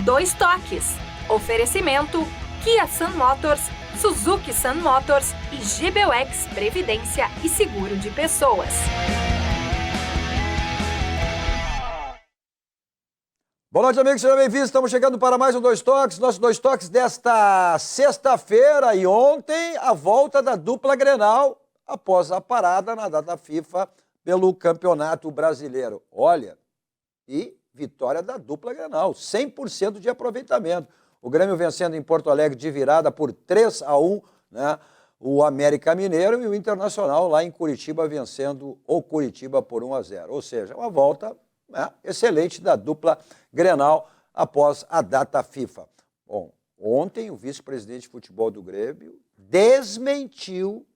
Dois Toques. Oferecimento Kia Sun Motors, Suzuki Sun Motors e GBUX Previdência e Seguro de Pessoas. Boa noite, amigos, sejam bem-vindos. Estamos chegando para mais um Dois Toques, nosso Dois Toques desta sexta-feira e ontem a volta da dupla Grenal após a parada na data FIFA pelo Campeonato Brasileiro. Olha, e vitória da dupla Grenal, 100% de aproveitamento. O Grêmio vencendo em Porto Alegre de virada por 3-1, né? O América Mineiro e o Internacional lá em Curitiba vencendo o Curitiba por 1-0. Ou seja, uma volta excelente da dupla Grenal após a data FIFA. Bom, ontem o vice-presidente de futebol do Grêmio desmentiu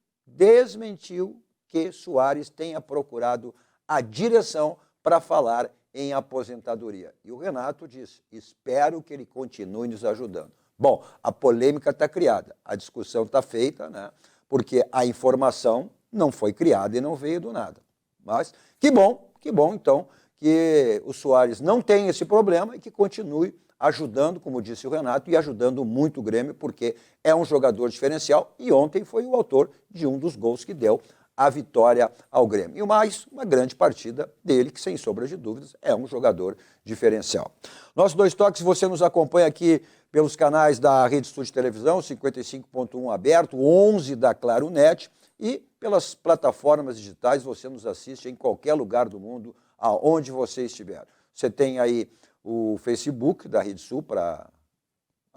que Soares tenha procurado a direção para falar em aposentadoria. E o Renato disse, espero que ele continue nos ajudando. Bom, a polêmica está criada, a discussão está feita, né? Porque a informação não foi criada e não veio do nada. Mas que bom então, que o Soares não tem esse problema e que continue ajudando, como disse o Renato, e ajudando muito o Grêmio, porque é um jogador diferencial e ontem foi o autor de um dos gols que deu a vitória ao Grêmio. E mais uma grande partida dele, que sem sombra de dúvidas é um jogador diferencial. Nosso Dois Toques, você nos acompanha aqui pelos canais da Rede Sul de Televisão, 55.1 aberto, 11 da Claro Net, e pelas plataformas digitais você nos assiste em qualquer lugar do mundo, aonde você estiver. Você tem aí o Facebook da Rede Sul para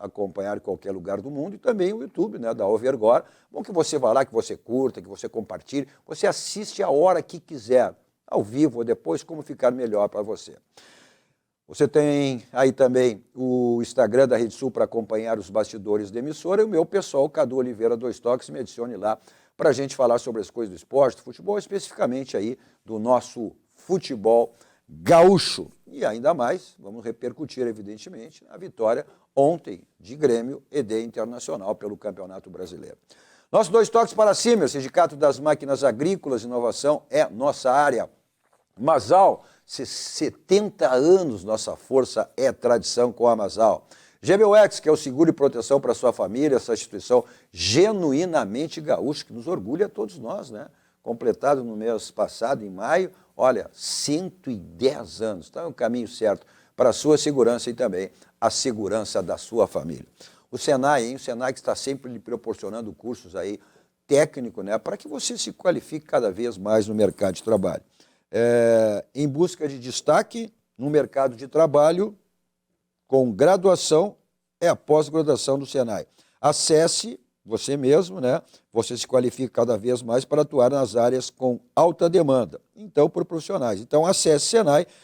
acompanhar em qualquer lugar do mundo e também o YouTube, né, da Overgor. Bom que você vá lá, que você curta, que você compartilhe, você assiste a hora que quiser, ao vivo ou depois, como ficar melhor para você. Você tem aí também o Instagram da Rede Sul para acompanhar os bastidores da emissora e o meu pessoal, Cadu Oliveira, Dois Toques, me adicione lá para a gente falar sobre as coisas do esporte, do futebol, especificamente aí do nosso futebol gaúcho. E ainda mais, vamos repercutir, evidentemente, a vitória ontem de Grêmio e de Internacional pelo Campeonato Brasileiro. Nossos Dois Toques para cima, o Sindicato das Máquinas Agrícolas, inovação é nossa área. Masal, 70 anos, nossa força é tradição com a Masal. GBUX, que é o seguro e proteção para sua família, essa instituição genuinamente gaúcha, que nos orgulha a todos nós, né? Completado no mês passado, em maio, olha, 110 anos. Então é um caminho certo para a sua segurança e também a segurança da sua família. O Senai, hein? O Senai que está sempre lhe proporcionando cursos aí técnicos, né? Para que você se qualifique cada vez mais no mercado de trabalho. Em busca de destaque no mercado de trabalho, com graduação, é a pós-graduação do Senai. Acesse você mesmo, né? Você se qualifica cada vez mais para atuar nas áreas com alta demanda, então por profissionais. Então acesse senai.org.br,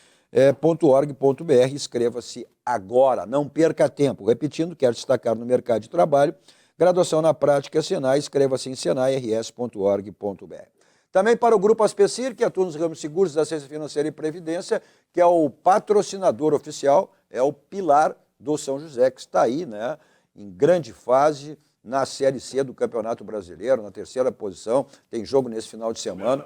inscreva-se agora, não perca tempo. Repetindo, quer destacar no mercado de trabalho, graduação na prática Senai, inscreva-se em senairs.org.br. Também para o Grupo Aspecir, que atua nos ramos seguros, assistência financeira e previdência, que é o patrocinador oficial, é o pilar do São José, que está aí, né, em grande fase, na Série C do Campeonato Brasileiro, na terceira posição, tem jogo nesse final de semana,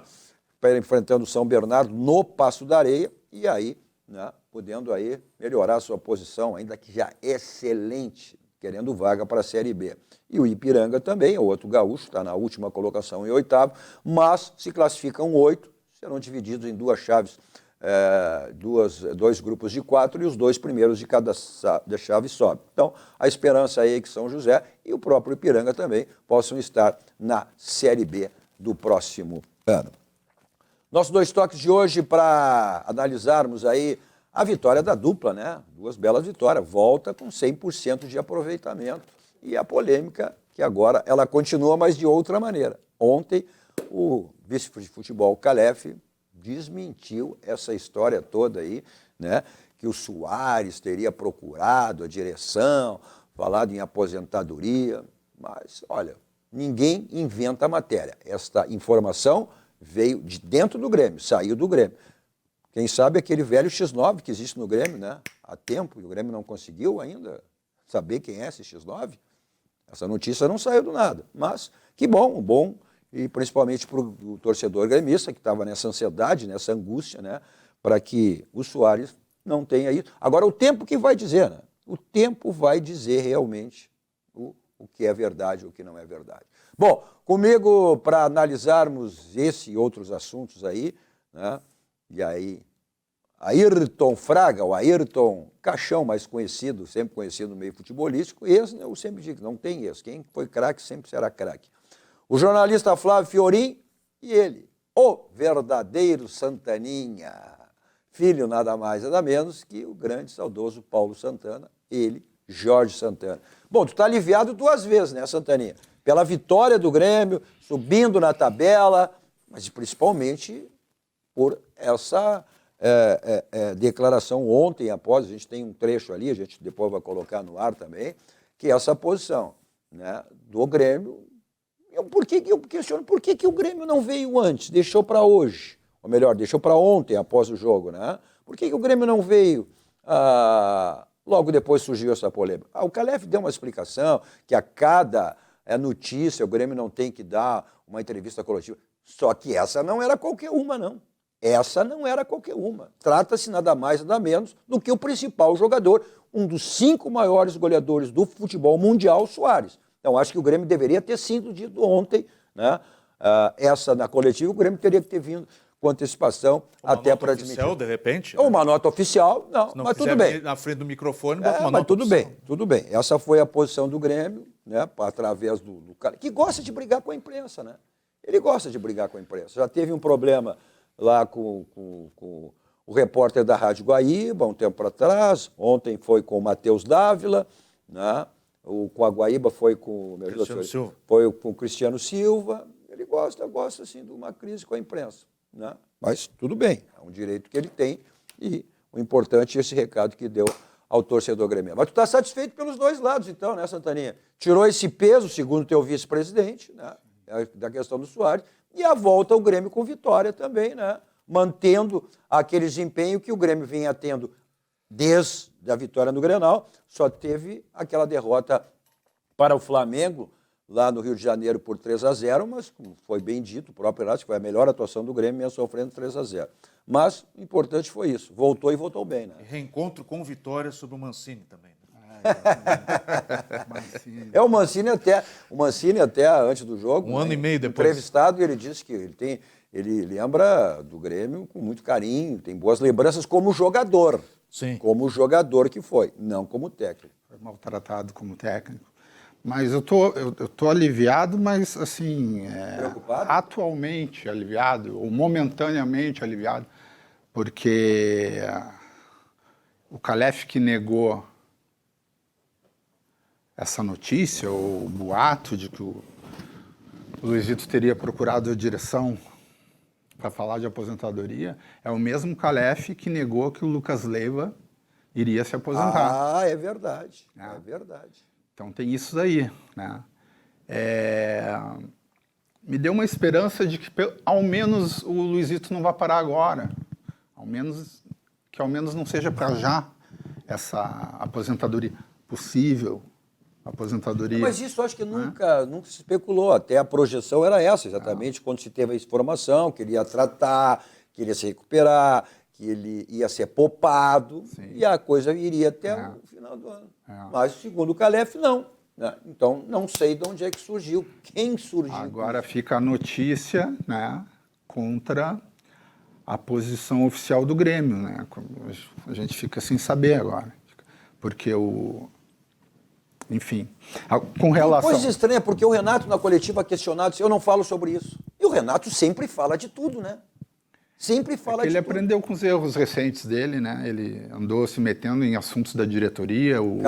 enfrentando o São Bernardo no Passo da Areia, e aí, né, podendo aí melhorar a sua posição, ainda que já excelente, querendo vaga para a Série B. E o Ipiranga também, é outro gaúcho, está na última colocação em oitavo, mas se classificam 8, serão divididos em duas chaves, dois grupos de 4 e os 2 primeiros de cada chave sobe. Então, a esperança aí é que São José e o próprio Ipiranga também possam estar na Série B do próximo ano. Nossos Dois Toques de hoje para analisarmos aí a vitória da dupla, né? Duas belas vitórias, volta com 100% de aproveitamento e a polêmica que agora ela continua, mas de outra maneira. Ontem, o vice de futebol, Calef, desmentiu essa história toda aí, né? Que o Soares teria procurado a direção, falado em aposentadoria, mas, olha, ninguém inventa a matéria. Esta informação veio de dentro do Grêmio, saiu do Grêmio. Quem sabe aquele velho X9 que existe no Grêmio, né? Há tempo, e o Grêmio não conseguiu ainda saber quem é esse X9. Essa notícia não saiu do nada, mas que bom, e principalmente para o torcedor gremista, que estava nessa ansiedade, nessa angústia, né? Para que o Soares não tenha ido. Agora, o tempo que vai dizer, né? O tempo vai dizer realmente o que é verdade e o que não é verdade. Bom, comigo para analisarmos esse e outros assuntos aí, né? E aí, Ayrton Fraga, o Ayrton Caixão, mais conhecido, sempre conhecido no meio futebolístico, esse eu sempre digo, não tem esse. Quem foi craque sempre será craque. O jornalista Flávio Fiorin e ele, o verdadeiro Santaninha, filho nada mais nada menos que o grande saudoso Paulo Santana, ele, Jorge Santana. Bom, tu tá aliviado 2 vezes, né, Santaninha? Pela vitória do Grêmio, subindo na tabela, mas principalmente por essa declaração ontem após, a gente tem um trecho ali, a gente depois vai colocar no ar também, que é essa posição, né, do Grêmio. Eu questiono por que o Grêmio não veio antes, deixou para hoje, ou melhor, deixou para ontem após o jogo, né? Por que o Grêmio não veio logo depois surgiu essa polêmica? O Calef deu uma explicação que a cada notícia o Grêmio não tem que dar uma entrevista coletiva, só que essa não era qualquer uma, não. Essa não era qualquer uma. Trata-se nada mais, nada menos do que o principal jogador, um dos 5 maiores goleadores do futebol mundial, Soares. Então, acho que o Grêmio deveria ter sido dito ontem, né? Essa na coletiva, o Grêmio teria que ter vindo com antecipação até para admitir. Uma nota oficial, de repente? Ou uma nota oficial, não mas tudo bem. Na frente do microfone, bota uma mas nota tudo oficial. bem, tudo bem. Essa foi a posição do Grêmio, né? Através do cara, que gosta de brigar com a imprensa, né? Ele gosta de brigar com a imprensa. Já teve um problema lá com o repórter da Rádio Guaíba, um tempo atrás. Ontem foi com o Matheus Dávila, né? Com a Guaíba foi com o Cristiano Silva. Ele gosta assim, de uma crise com a imprensa, né? Mas tudo bem, é um direito que ele tem e o importante é esse recado que deu ao torcedor grêmio. Mas tu está satisfeito pelos 2 lados, então, né, Santaninha? Tirou esse peso, segundo o teu vice-presidente, né, da questão do Soares, e a volta ao Grêmio com vitória também, né? Mantendo aquele desempenho que o Grêmio vinha tendo desde a vitória no Grenal, só teve aquela derrota para o Flamengo, lá no Rio de Janeiro por 3-0, mas, como foi bem dito, o próprio Renato, que foi a melhor atuação do Grêmio, mesmo sofrendo 3-0. Mas o importante foi isso, voltou e voltou bem, né? E reencontro com vitória sobre o Mancini também. O Mancini até antes do jogo, 1 ano e meio depois, entrevistado, ele disse que ele lembra do Grêmio com muito carinho, tem boas lembranças como jogador. Sim. Como jogador que foi, não como técnico. Foi maltratado como técnico. Mas eu tô aliviado, mas assim, preocupado? Atualmente aliviado, ou momentaneamente aliviado, porque o Calef que negou essa notícia, ou o boato de que o Luizito teria procurado a direção para falar de aposentadoria, é o mesmo Calef que negou que o Lucas Leiva iria se aposentar. É verdade, é verdade. Então tem isso daí, né? Me deu uma esperança de que ao menos o Luizito não vai parar agora, que ao menos não seja para já essa aposentadoria possível, aposentadoria. Mas isso acho que nunca se especulou, até a projeção era essa, exatamente, quando se teve a informação, que ele ia tratar, que ele ia se recuperar, que ele ia ser poupado. Sim. E a coisa iria até o final do ano. Mas, segundo o Calef, não. Né? Então, não sei de onde é que surgiu, quem surgiu. Agora fica a notícia, né, contra a posição oficial do Grêmio. Né? A gente fica sem saber agora. Porque enfim, com relação... Coisa estranha, porque o Renato, na coletiva, questionado, disse, eu não falo sobre isso. E o Renato sempre fala de tudo, né? Sempre fala de tudo. Ele aprendeu com os erros recentes dele, né? Ele andou se metendo em assuntos da diretoria, o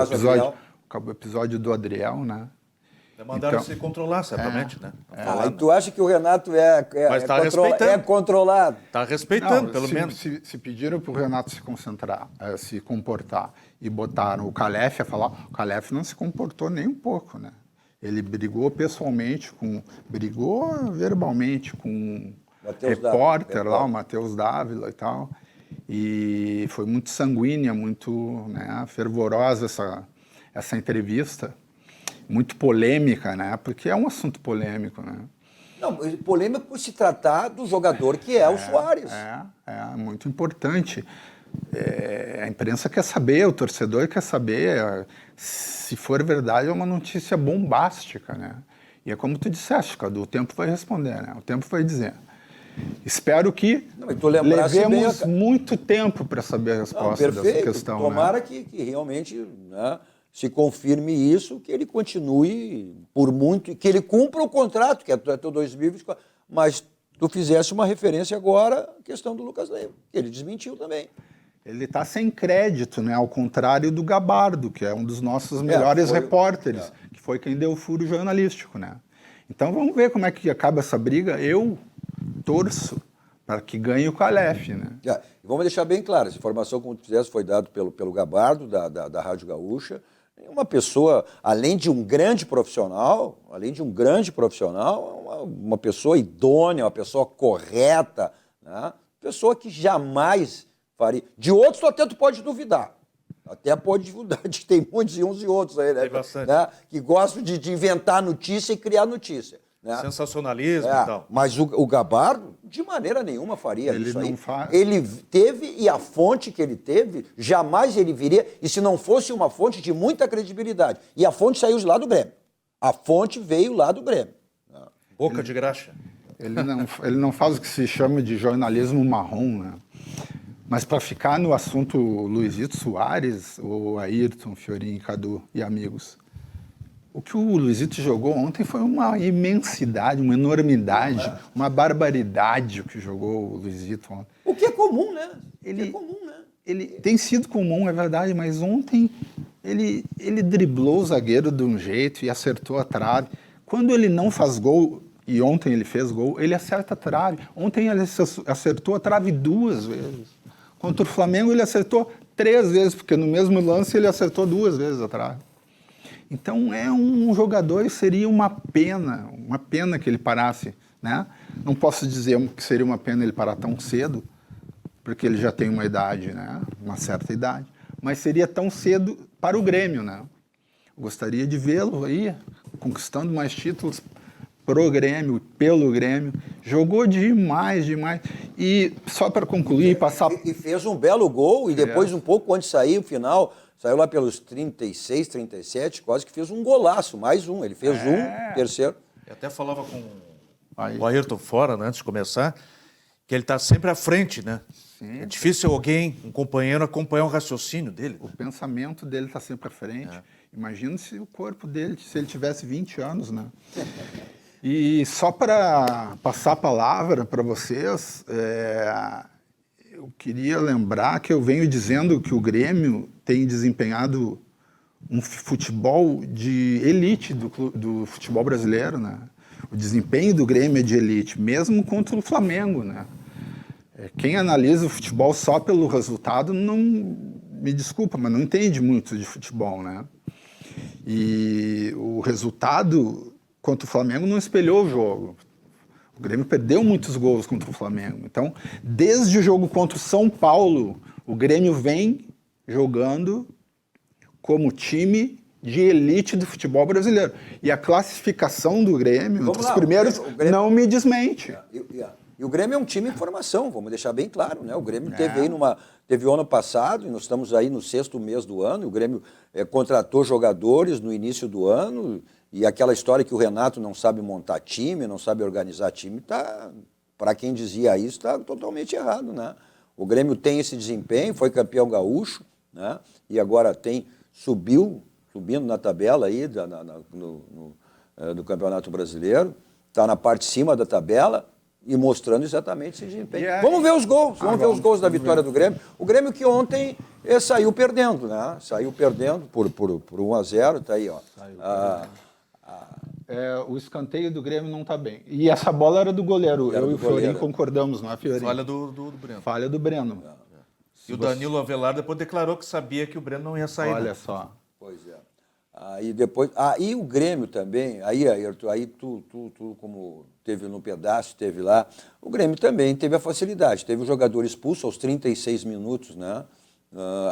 episódio do Adriel, né? Mandaram se controlar, certamente, né? E tu acha que o Renato é controlado? Está respeitando, pelo menos. Se pediram para o Renato se concentrar, se comportar, e botaram o Calef a falar, o Calef não se comportou nem um pouco, né? Ele brigou pessoalmente, brigou verbalmente com o repórter lá, o Matheus Dávila e tal, e foi muito sanguínea, muito, né, fervorosa essa entrevista. Muito polêmica, né? Porque é um assunto polêmico, né? Não, polêmico por se tratar do jogador que é o Soares. É muito importante. a imprensa quer saber, o torcedor quer saber. Se for verdade, é uma notícia bombástica, né? E é como tu disseste, Cadu, o tempo vai responder, né? O tempo vai dizer. Espero que levemos muito tempo para saber a resposta dessa questão. Tomara, né? que realmente, né, se confirme isso, que ele continue por muito, que ele cumpra o contrato, que é até 2024. Mas tu fizesse uma referência agora à questão do Lucas Leiva, que ele desmentiu também. Ele está sem crédito, né? Ao contrário do Gabardo, que é um dos nossos melhores repórteres, que foi quem deu o furo jornalístico, né? Então vamos ver como é que acaba essa briga. Eu torço para que ganhe o Calef, né? Vamos deixar bem claro, essa informação, como tu fizesse, foi dada pelo Gabardo, da Rádio Gaúcha. Uma pessoa, além de um grande profissional, uma pessoa idônea, uma pessoa correta, né? Pessoa que jamais faria. De outros, tu até pode duvidar. Até pode duvidar de que tem muitos e uns e outros aí, né? Tem bastante. Né? Que gostam de inventar notícia e criar notícia. Né? Sensacionalismo e tal. Mas o Gabardo, de maneira nenhuma, faria Ele isso não aí. faz. Ele teve, e a fonte que ele teve, jamais ele viria, e se não fosse uma fonte de muita credibilidade. E a fonte saiu lá do Grêmio. A fonte veio lá do Grêmio. Boca de graxa. Ele não faz o que se chama de jornalismo marrom, né? Mas para ficar no assunto Luizito Soares, ou Ayrton, Fiorin, Cadu e amigos, o que o Luizito jogou ontem foi uma imensidade, uma enormidade, uma barbaridade o que jogou o Luizito ontem. O que é comum, né? Ele tem sido comum, é verdade, mas ontem ele driblou o zagueiro de um jeito e acertou a trave. Quando ele não faz gol, e ontem ele fez gol, ele acerta a trave. Ontem ele acertou a trave 2 vezes. Contra o Flamengo ele acertou 3 vezes, porque no mesmo lance ele acertou 2 vezes a trave. Então é um jogador e seria uma pena que ele parasse, né? Não posso dizer que seria uma pena ele parar tão cedo, porque ele já tem uma idade, né? Uma certa idade, mas seria tão cedo para o Grêmio, né? Eu gostaria de vê-lo aí conquistando mais títulos pro Grêmio, pelo Grêmio. Jogou demais. E só para concluir, passar... E fez um belo gol, e depois, um pouco antes de sair, o final, saiu lá pelos 36, 37, quase que fez um golaço, mais um. Ele fez um, terceiro. Eu até falava com o Ayrton fora, né, antes de começar, que ele está sempre à frente, né? Sim. É difícil alguém, um companheiro, acompanhar o raciocínio dele. O pensamento dele está sempre à frente. Imagina se o corpo dele, se ele tivesse 20 anos, né? E só para passar a palavra para vocês, eu queria lembrar que eu venho dizendo que o Grêmio tem desempenhado um futebol de elite do futebol brasileiro, né? O desempenho do Grêmio é de elite, mesmo contra o Flamengo, né? Quem analisa o futebol só pelo resultado, não me desculpa, mas não entende muito de futebol, né? E o resultado contra o Flamengo não espelhou o jogo. O Grêmio perdeu muitos gols contra o Flamengo. Então, desde o jogo contra o São Paulo, o Grêmio vem jogando como time de elite do futebol brasileiro. E a classificação do Grêmio, entre os primeiros, o Grêmio não me desmente. E o Grêmio é um time em formação, vamos deixar bem claro, né? O Grêmio teve o ano passado, e nós estamos aí no 6º mês do ano, e o Grêmio contratou jogadores no início do ano, e aquela história que o Renato não sabe montar time, não sabe organizar time, para quem dizia isso, está totalmente errado, né? O Grêmio tem esse desempenho, foi campeão gaúcho, né? E agora subindo na tabela aí do Campeonato Brasileiro, está na parte de cima da tabela e mostrando exatamente esse desempenho. Vamos ver os gols, vamos ver os gols da vitória do Grêmio. O Grêmio que ontem saiu perdendo, né? Saiu perdendo por 1-0, tá aí, ó. O escanteio do Grêmio não está bem. E essa bola era do goleiro. Eu e o Fiorin concordamos, não é, Fiorin? Falha do Breno. Falha do Breno. E o Danilo Avelar depois declarou que sabia que o Breno não ia sair. Olha só. Pois é. Aí depois... e o Grêmio também, aí tu como teve no pedaço, teve lá, o Grêmio também teve a facilidade. Teve o jogador expulso aos 36 minutos, né?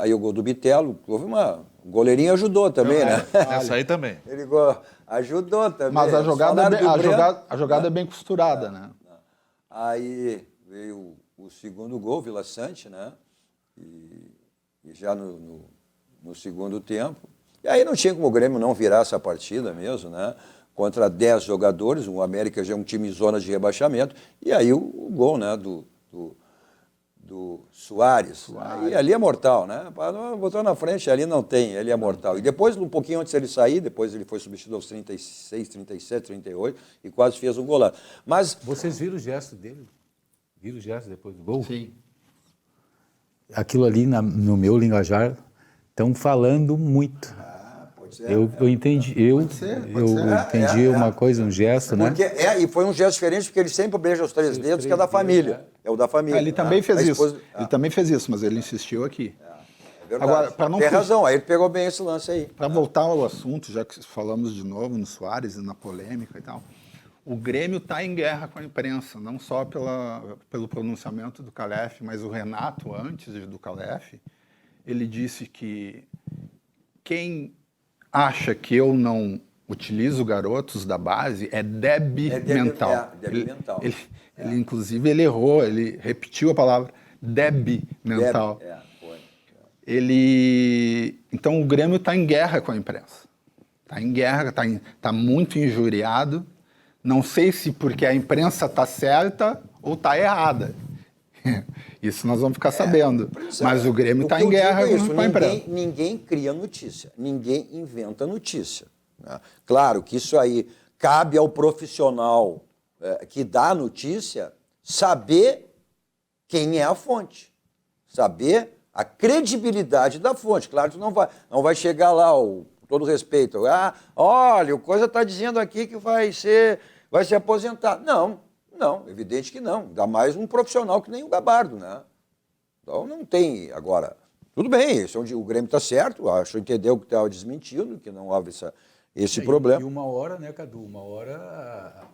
Aí o gol do Bitelo, houve o goleirinho ajudou também, né? Essa aí também. Ele ajudou também. Mas a jogada é bem costurada, né? Aí veio o segundo gol, Vila Sante, né? e já no segundo tempo. E aí não tinha como o Grêmio não virar essa partida mesmo, né? Contra 10 jogadores, o América já é um time em zona de rebaixamento, e aí o gol, né, do Soares. Aí, ali é mortal, né? Botou na frente, ali não tem, ele é mortal. E depois, um pouquinho antes de ele sair, depois ele foi substituído aos 36, 37, 38 e quase fez um golaço. Mas vocês viram o gesto dele? Viram o gesto depois do gol? Sim. Aquilo ali no meu linguajar estão falando muito. Eu entendi, entendi uma coisa, um gesto, né? Porque e foi um gesto diferente, porque ele sempre beija os 3 dedos, que é da família. É o da família. Ele também fez isso. Ele também fez isso, mas ele insistiu aqui. É verdade. Agora, para não tem razão, aí ele pegou bem esse lance aí. Para voltar ao assunto, já que falamos de novo no Soares e na polêmica e tal, o Grêmio está em guerra com a imprensa, não só pelo pronunciamento do Calef, mas o Renato, antes do Calef, ele disse que quem acha que eu não utilizo garotos da base é débil mental. Débil mental. Ele, inclusive, ele errou, ele repetiu a palavra débil mental. Então, o Grêmio está em guerra com a imprensa. Está em guerra, está muito injuriado. Não sei se porque a imprensa está certa ou está errada. Isso nós vamos ficar sabendo. Mas o Grêmio está em guerra com a imprensa. Ninguém cria notícia, ninguém inventa notícia. Né? Claro que isso aí cabe ao profissional que dá a notícia saber quem é a fonte, saber a credibilidade da fonte. Claro que não vai chegar lá, com todo respeito, olha, o Coisa está dizendo aqui que vai ser aposentado. Não, evidente que não. Ainda mais um profissional que nem o Gabardo, né? Então não tem agora. Tudo bem, o Grêmio está certo, acho que entendeu que estava desmentindo, que não houve esse problema. E uma hora, né, Cadu? Uma hora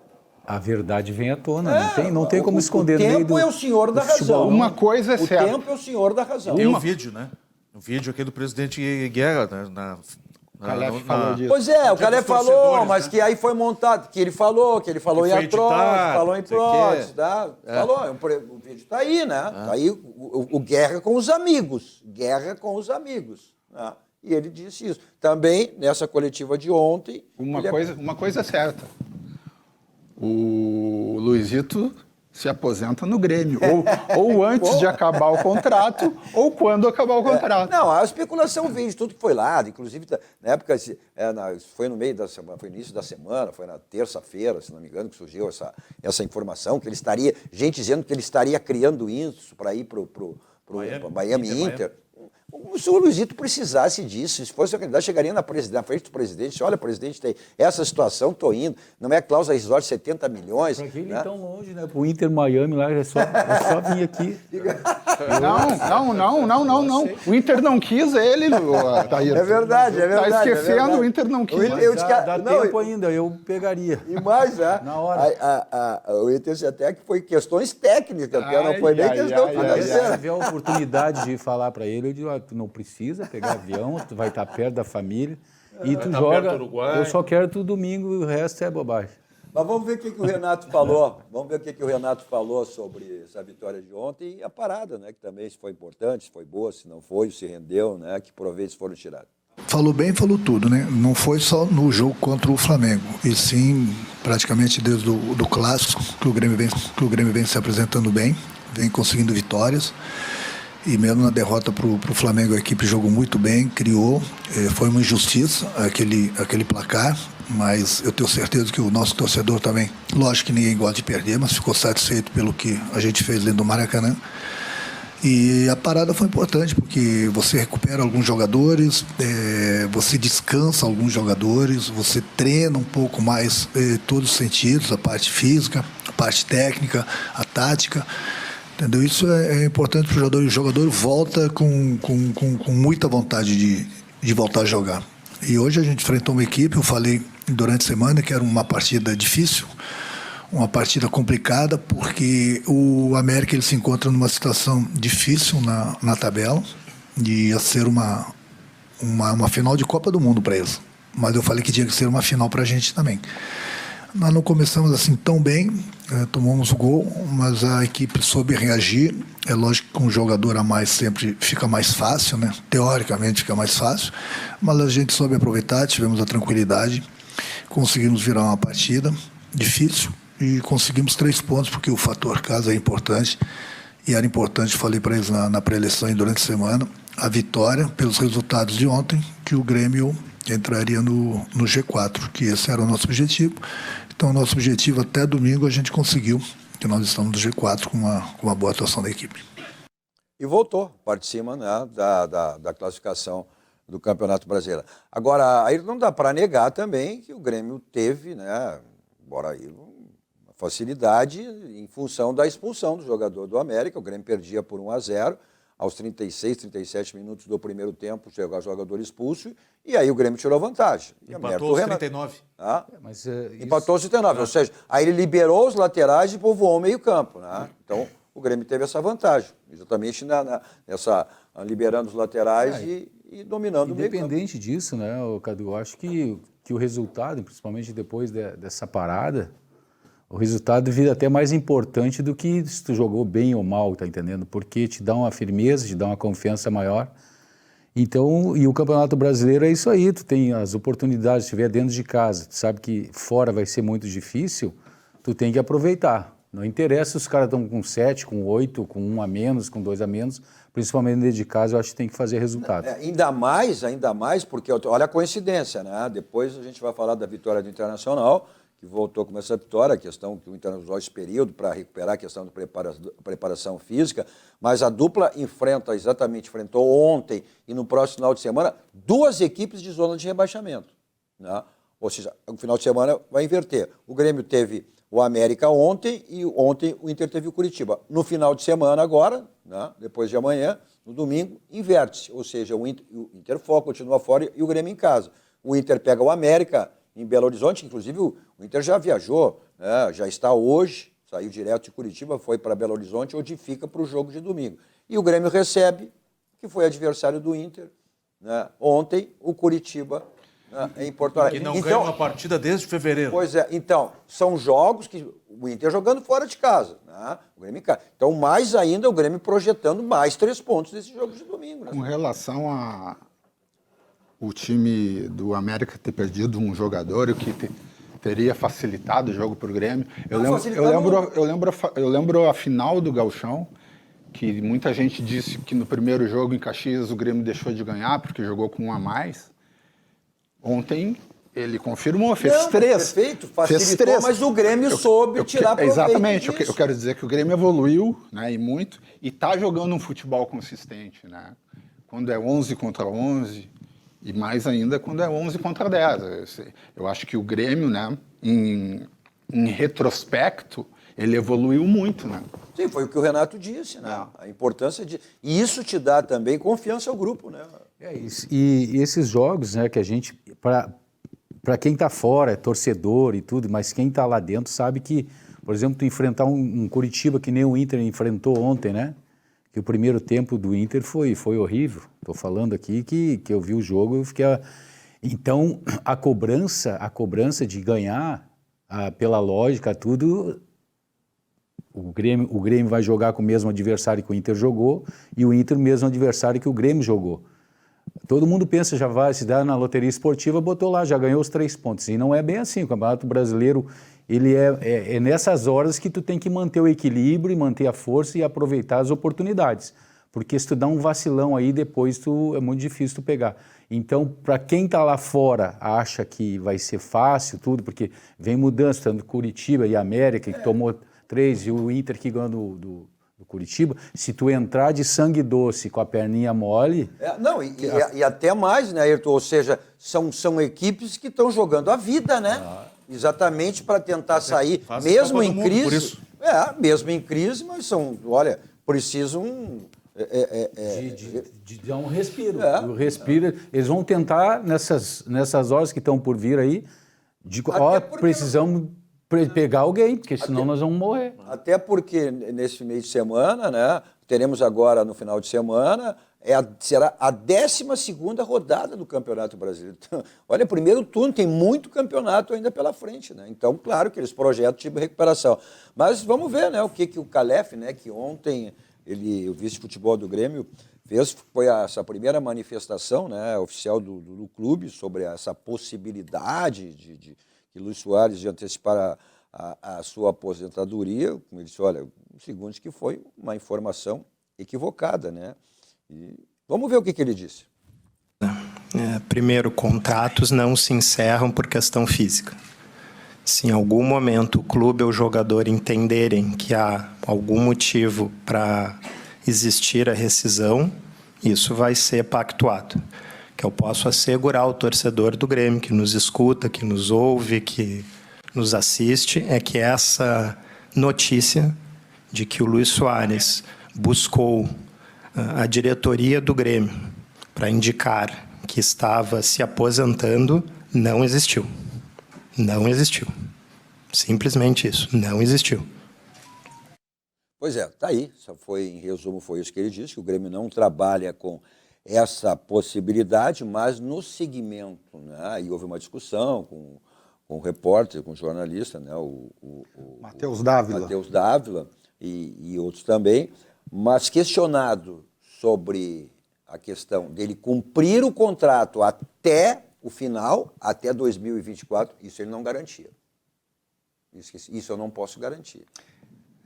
a verdade vem à tona. Não tem como esconder. O tempo é o senhor da razão. Uma coisa é certa. O tempo é o senhor da razão. Tem um vídeo, né? Um vídeo aqui do presidente Guerra, né? O Calef falou disso. Pois é, o Calef falou, mas que aí foi montado, que ele falou em Artrose, falou em Protes, tá? Falou, o vídeo está aí, né? Tá aí o Guerra com os amigos, né? E ele disse isso. Também, nessa coletiva de ontem... Uma coisa é certa, o Luizito se aposenta no Grêmio, ou antes de acabar o contrato, ou quando acabar o contrato. Não, a especulação vem de tudo que foi lá, inclusive na época, foi no meio da semana, foi no início da semana, foi na terça-feira, se não me engano, que surgiu essa informação, que ele estaria, gente dizendo que ele estaria criando isso para ir para o Miami Inter. Se o Luizito precisasse disso, se fosse o candidato, chegaria na frente do presidente, olha, presidente, tem essa situação, estou indo, não é cláusula rescisória de 70 milhões. Para que ele ir tão longe, né? Para o Inter Miami lá, é só vir aqui. Não. O Inter não quis ele, Thaís. É verdade. Está esquecendo, o Inter não quis. Dá tempo ainda, eu pegaria. E mais, na hora. O Inter até que foi questões técnicas, porque não foi nem questão financeira. Se tiver a oportunidade de falar para ele, eu digo, tu não precisa pegar avião, tu vai estar perto da família e tu joga. Eu só quero tu domingo e o resto é bobagem. Mas vamos ver o que o Renato falou. Vamos ver o que o Renato falou sobre essa vitória de ontem e a parada, né? Que também se foi importante, se foi boa, se não foi, se rendeu, né? Que proveitos foram tirados. Falou bem, falou tudo, né? Não foi só no jogo contra o Flamengo, e sim praticamente desde o clássico que o Grêmio vem se apresentando bem, vem conseguindo vitórias. E mesmo na derrota para o Flamengo, a equipe jogou muito bem, criou. Foi uma injustiça aquele placar, mas eu tenho certeza que o nosso torcedor também, lógico que ninguém gosta de perder, mas ficou satisfeito pelo que a gente fez dentro do Maracanã. E a parada foi importante, porque você recupera alguns jogadores, você descansa alguns jogadores, você treina um pouco mais todos os sentidos, a parte física, a parte técnica, a tática. Entendeu? Isso é importante para o jogador. E o jogador volta com muita vontade de voltar a jogar. E hoje a gente enfrentou uma equipe, eu falei durante a semana, que era uma partida difícil, uma partida complicada, porque o América ele se encontra numa situação difícil na tabela, e ia ser uma final de Copa do Mundo para eles. Mas eu falei que tinha que ser uma final para a gente também. Nós não começamos assim tão bem, tomamos o gol, mas a equipe soube reagir. É lógico que com um jogador a mais sempre fica mais fácil, né? Teoricamente fica mais fácil, mas a gente soube aproveitar, tivemos a tranquilidade, conseguimos virar uma partida difícil e conseguimos 3 pontos, porque o fator casa é importante. E era importante, falei para eles na pré-eleição e durante a semana, a vitória pelos resultados de ontem, que o Grêmio entraria no G4, que esse era o nosso objetivo. Então, o nosso objetivo até domingo a gente conseguiu, que nós estamos no G4 com uma boa atuação da equipe. E voltou, parte de cima, né, da classificação do Campeonato Brasileiro. Agora, aí não dá para negar também que o Grêmio teve, né, embora aí uma facilidade em função da expulsão do jogador do América. O Grêmio perdia por 1-0. Aos 36, 37 minutos do primeiro tempo, chegou o jogador expulso, e aí o Grêmio tirou vantagem. Empatou aos 39. Ah, Mas, empatou aos 39, ou seja, aí ele liberou os laterais e povoou o meio-campo. Né? Então, o Grêmio teve essa vantagem, exatamente nessa liberando os laterais e dominando o meio-campo. Independente disso, né, Cadu, eu acho que o resultado, principalmente depois dessa parada, o resultado vira até mais importante do que se tu jogou bem ou mal, tá entendendo? Porque te dá uma firmeza, te dá uma confiança maior. Então, e o Campeonato Brasileiro é isso aí, tu tem as oportunidades, se estiver dentro de casa, tu sabe que fora vai ser muito difícil, tu tem que aproveitar. Não interessa se os caras estão com 7, com 8, com 1 a menos, com 2 a menos, principalmente dentro de casa, eu acho que tem que fazer resultado. Ainda mais, porque olha a coincidência, né? Depois a gente vai falar da vitória do Internacional, que voltou com essa vitória, a questão que o Internacional esse período para recuperar a questão da preparação física, mas a dupla enfrentou ontem e no próximo final de semana 2 equipes de zona de rebaixamento. Né? Ou seja, no final de semana vai inverter. O Grêmio teve o América ontem e ontem o Inter teve o Curitiba. No final de semana agora, né? Depois de amanhã, no domingo, inverte-se. Ou seja, o Inter continua fora e o Grêmio em casa. O Inter pega o América em Belo Horizonte, inclusive o Inter já viajou, né? Já está hoje, saiu direto de Curitiba, foi para Belo Horizonte, onde fica para o jogo de domingo. E o Grêmio recebe, que foi adversário do Inter, né? Ontem, o Curitiba, né? Em Porto Alegre. Que não ganha uma partida desde fevereiro. Pois é, então, são jogos que o Inter jogando fora de casa, né? O Grêmio em casa. Então, mais ainda, o Grêmio projetando mais 3 pontos nesse jogo de domingo. Né? Com relação a o time do América ter perdido um jogador, o que teria facilitado o jogo para o Grêmio. Eu lembro a final do Gauchão, que muita gente disse que no primeiro jogo em Caxias o Grêmio deixou de ganhar porque jogou com 1 a mais. Ontem ele confirmou, fez 3. Perfeito, facilitou, mas o Grêmio soube tirar proveito exatamente, disso. Eu quero dizer que o Grêmio evoluiu, né, e muito, e está jogando um futebol consistente. Né? Quando é 11 contra 11... E mais ainda quando é 11 contra 10. Eu acho que o Grêmio, né, em retrospecto, ele evoluiu muito. Né? Sim, foi o que o Renato disse, né? A importância de... E isso te dá também confiança ao grupo, né? É isso. E esses jogos, né, que a gente... Para quem está fora, é torcedor e tudo, mas quem está lá dentro sabe que, por exemplo, tu enfrentar um Curitiba que nem o Inter enfrentou ontem, né? Que o primeiro tempo do Inter foi horrível. Estou falando aqui que eu vi o jogo e fiquei... Então, a cobrança de ganhar, pela lógica, tudo... O Grêmio vai jogar com o mesmo adversário que o Inter jogou e o Inter o mesmo adversário que o Grêmio jogou. Todo mundo pensa, já vai se dar na loteria esportiva, botou lá, já ganhou os 3 pontos. E não é bem assim. O Campeonato Brasileiro... Ele é nessas horas que tu tem que manter o equilíbrio e manter a força e aproveitar as oportunidades. Porque se tu dá um vacilão aí, depois é muito difícil tu pegar. Então, para quem está lá fora, acha que vai ser fácil tudo, porque vem mudança, tanto Curitiba e América, que tomou 3, e o Inter que ganhou do Curitiba, se tu entrar de sangue doce com a perninha mole... E até mais, né, Ayrton? Ou seja, são equipes que estão jogando a vida, né? Exatamente para tentar sair, mesmo em crise. Mesmo em crise, mas precisam... De dar um respiro. Eles vão tentar, nessas horas que estão por vir aí, precisamos pegar alguém, porque senão nós vamos morrer. Até porque nesse mês de semana, né, teremos agora no final de semana será a 12ª rodada do Campeonato Brasileiro. Então, olha, primeiro turno, tem muito campeonato ainda pela frente, né? Então, claro que eles projetam tipo de recuperação. Mas vamos ver, né, o que o Calef, né, que ontem o vice-futebol do Grêmio foi essa primeira manifestação, né, oficial do clube sobre essa possibilidade de que Luiz Soares de antecipar a sua aposentadoria. Como ele disse, olha, segundo que foi uma informação equivocada, né? E vamos ver o que ele disse. Primeiro, contratos não se encerram por questão física. Se em algum momento o clube ou o jogador entenderem que há algum motivo para existir a rescisão, isso vai ser pactuado. Que eu posso assegurar ao torcedor do Grêmio que nos escuta, que nos ouve, que nos assiste, é que essa notícia de que o Luiz Soares buscou a diretoria do Grêmio para indicar que estava se aposentando não existiu. Não existiu. Simplesmente isso. Não existiu. Pois é, tá aí. Em resumo, foi isso que ele disse, que o Grêmio não trabalha com essa possibilidade, mas no segmento, né? Aí houve uma discussão com o repórter, com o jornalista, né? o Matheus Dávila. Matheus Dávila e outros também, mas questionado sobre a questão dele cumprir o contrato até o final, até 2024, isso ele não garantia. Isso eu não posso garantir.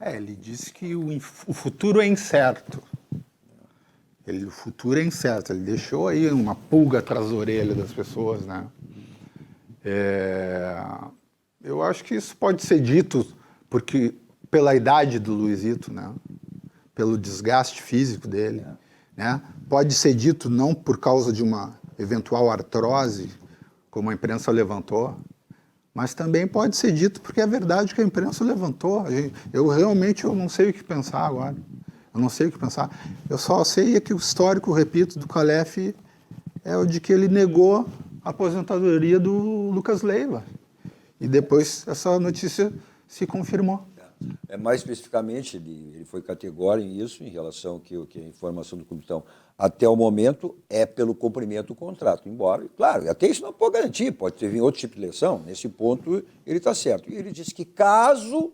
Ele disse que o futuro é incerto. O futuro é incerto. Ele deixou aí uma pulga atrás da orelha das pessoas, né? Eu acho que isso pode ser dito porque pela idade do Luizito, né? Pelo desgaste físico dele, né? Pode ser dito não por causa de uma eventual artrose, como a imprensa levantou, mas também pode ser dito porque é verdade que a imprensa levantou. Eu realmente não sei o que pensar agora. Eu não sei o que pensar. Eu só sei que o histórico, repito, do Calef é o de que ele negou a aposentadoria do Lucas Leiva. E depois essa notícia se confirmou. Mais especificamente, ele foi categórico nisso, em relação ao que a informação do clube. Então, até o momento, é pelo cumprimento do contrato. Embora, claro, até isso não pode garantir, pode ter outro tipo de lesão. Nesse ponto, ele está certo. E ele disse que caso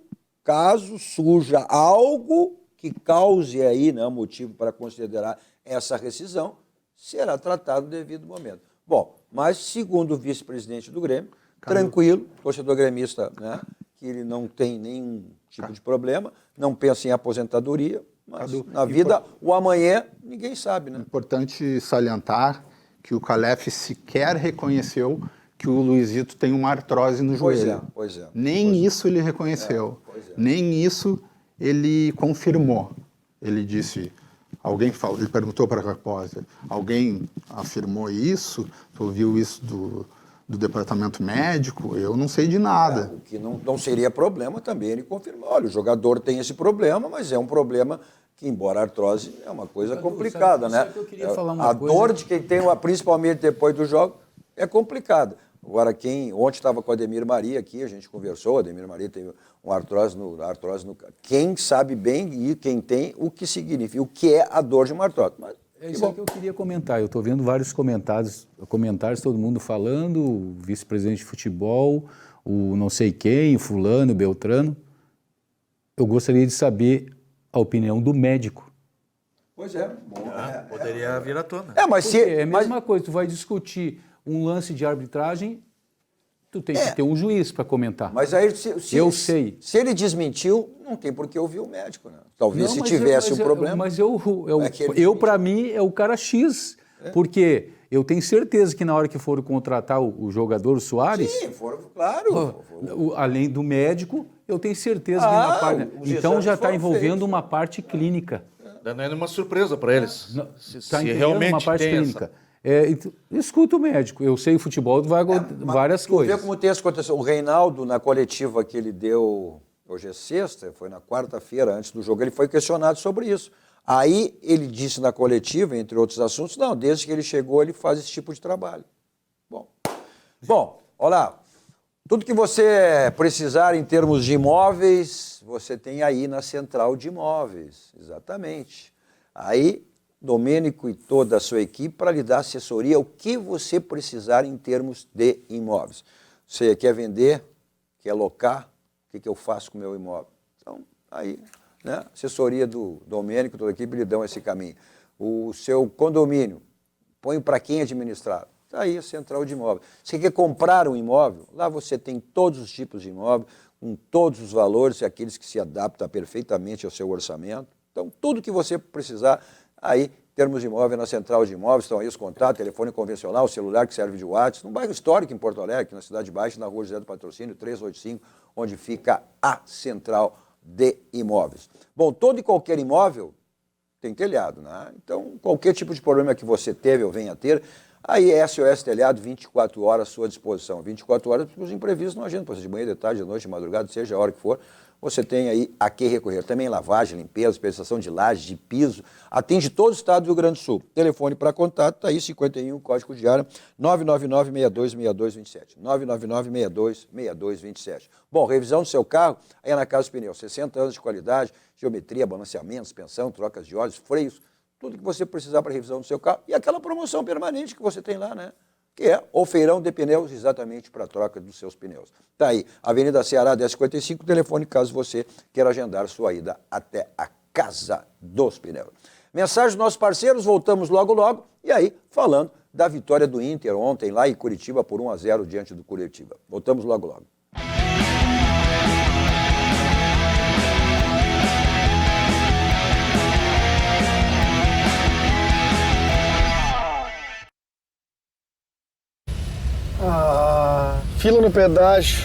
surja algo que cause aí, né, motivo para considerar essa rescisão, será tratado no devido momento. Bom, mas segundo o vice-presidente do Grêmio, tranquilo, torcedor gremista, né, que ele não tem nenhum tipo de problema, não pensa em aposentadoria, mas na vida, o amanhã, ninguém sabe, né? Importante salientar que o Calef sequer reconheceu que o Luizito tem uma artrose no joelho. Pois é. Nem isso ele reconheceu. Nem isso ele confirmou. Ele disse, ele perguntou para a repórter, alguém afirmou isso? Tu ouviu isso do departamento médico? Eu não sei de nada. O que não seria problema também ele confirmou. Olha, o jogador tem esse problema, mas é um problema que, embora a artrose, é uma coisa complicada, né? Eu queria falar uma coisa. Dor de quem tem, principalmente depois do jogo, é complicada. Agora, ontem estava com o Ademir Maria aqui, a gente conversou, o Ademir Maria tem uma artrose no... Quem sabe bem e quem tem, o que significa, o que é a dor de uma artrose. Mas, é isso que eu queria comentar. Eu estou vendo vários comentários, todo mundo falando, o vice-presidente de futebol, o não sei quem, o fulano, o Beltrano. Eu gostaria de saber a opinião do médico. Pois é. Poderia vir à tona. Mas é a mesma coisa, tu vai discutir um lance de arbitragem, tu tem que ter um juiz para comentar. Mas aí, eu sei. Se ele desmentiu, não tem por que ouvir o médico, né? Talvez se tivesse um problema... Mas eu para mim, é o cara X. Porque eu tenho certeza que na hora que foram contratar o jogador, o Soares... Sim, claro. Além do médico, eu tenho certeza que na parte... Então já está envolvendo uma parte clínica. Não é uma surpresa para eles. Está realmente uma parte clínica. Escuta o médico. Eu sei o futebol, várias coisas. Vê como tem isso acontecido. O Reinaldo, na coletiva que ele deu, hoje é sexta, foi na quarta-feira, antes do jogo, ele foi questionado sobre isso. Aí ele disse na coletiva, entre outros assuntos, não, desde que ele chegou, ele faz esse tipo de trabalho. Bom, olha lá. Tudo que você precisar em termos de imóveis, você tem aí na Central de Imóveis, exatamente. Aí Domênico e toda a sua equipe para lhe dar assessoria, o que você precisar em termos de imóveis. Você quer vender, quer locar, o que eu faço com o meu imóvel? Então, aí, né, assessoria do Domênico, toda a equipe lhe dão esse caminho. O seu condomínio, põe para quem administrar. Está aí a central de imóveis. Você quer comprar um imóvel? Lá você tem todos os tipos de imóvel, com todos os valores, e aqueles que se adaptam perfeitamente ao seu orçamento. Então, tudo que você precisar, aí, em termos de imóvel, na central de imóveis, estão aí os contatos, telefone convencional, celular que serve de WhatsApp, no bairro histórico em Porto Alegre, na Cidade Baixa, na Rua José do Patrocínio, 385, onde fica a central de imóveis. Bom, todo e qualquer imóvel tem telhado, né? Então, qualquer tipo de problema que você teve ou venha a ter, aí é SOS Telhado, 24 horas à sua disposição. 24 horas, porque os imprevistos não agendam, pode ser de manhã, de tarde, de noite, de madrugada, seja a hora que for, você tem aí a que recorrer. Também lavagem, limpeza, prestação de laje, de piso, atende todo o estado do Rio Grande do Sul. Telefone para contato, está aí, 51, código de área, 999-62-6227. 999-62-6227. Bom, revisão do seu carro, aí é na Casa dos Pneus, 60 anos de qualidade, geometria, balanceamento, suspensão, trocas de óleos, freios, tudo que você precisar para revisão do seu carro. E aquela promoção permanente que você tem lá, né? Que é o feirão de pneus, exatamente para a troca dos seus pneus. Está aí, Avenida Ceará, 1055, telefone caso você queira agendar sua ida até a Casa dos Pneus. Mensagem dos nossos parceiros, voltamos logo logo, e aí falando da vitória do Inter ontem lá em Curitiba por 1-0 diante do Curitiba. Voltamos logo logo. Fila no pedágio.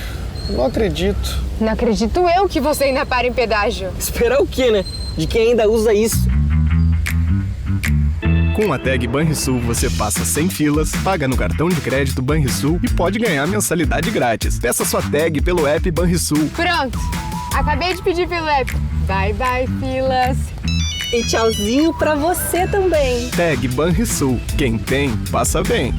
Não acredito. Não acredito eu que você ainda para em pedágio. Esperar o quê, né? De quem ainda usa isso. Com a tag Banrisul, você passa sem filas, paga no cartão de crédito Banrisul e pode ganhar mensalidade grátis. Peça sua tag pelo app Banrisul. Pronto. Acabei de pedir pelo app. Bye, bye, filas. E tchauzinho pra você também. Tag Banrisul. Quem tem, passa bem.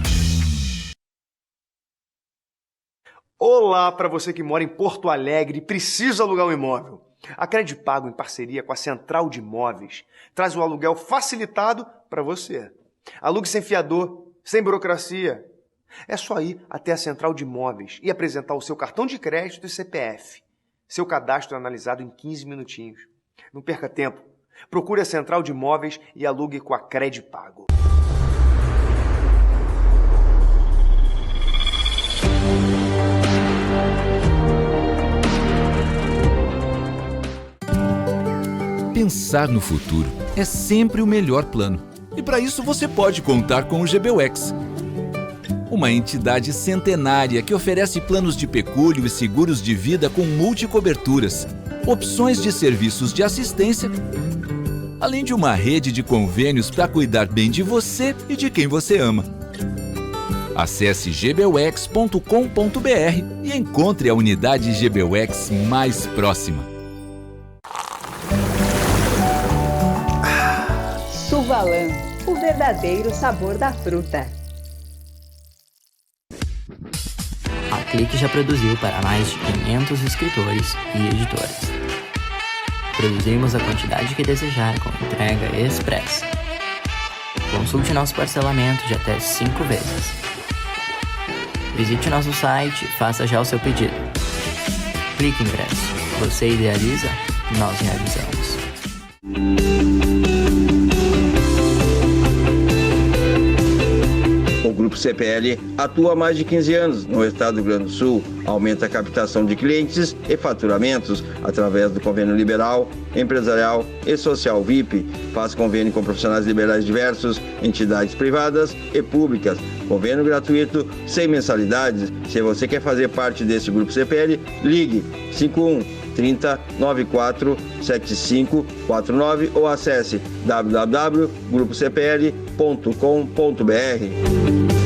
Olá para você que mora em Porto Alegre e precisa alugar um imóvel. A Credipago, em parceria com a Central de Imóveis, traz o aluguel facilitado para você. Alugue sem fiador, sem burocracia. É só ir até a Central de Imóveis e apresentar o seu cartão de crédito e CPF. Seu cadastro é analisado em 15 minutinhos. Não perca tempo. Procure a Central de Imóveis e alugue com a Credipago. Pensar no futuro é sempre o melhor plano. E para isso você pode contar com o GBUX. Uma entidade centenária que oferece planos de pecúlio e seguros de vida com multicoberturas, opções de serviços de assistência, além de uma rede de convênios para cuidar bem de você e de quem você ama. Acesse gbux.com.br e encontre a unidade GBUX mais próxima. Suvalan, o verdadeiro sabor da fruta. A Clique já produziu para mais de 500 escritores e editores. Produzimos a quantidade que desejar com entrega expressa. Consulte nosso parcelamento de até 5 vezes. Visite nosso site e faça já o seu pedido. Clique Impresso. Você idealiza, nós realizamos. O Grupo CPL atua há mais de 15 anos no estado do Rio Grande do Sul, aumenta a captação de clientes e faturamentos através do convênio liberal, empresarial e social VIP, faz convênio com profissionais liberais diversos, entidades privadas e públicas, convênio gratuito, sem mensalidades. Se você quer fazer parte desse Grupo CPL, ligue 51 30 94 75 49 ou acesse www.grupocpl.com.br.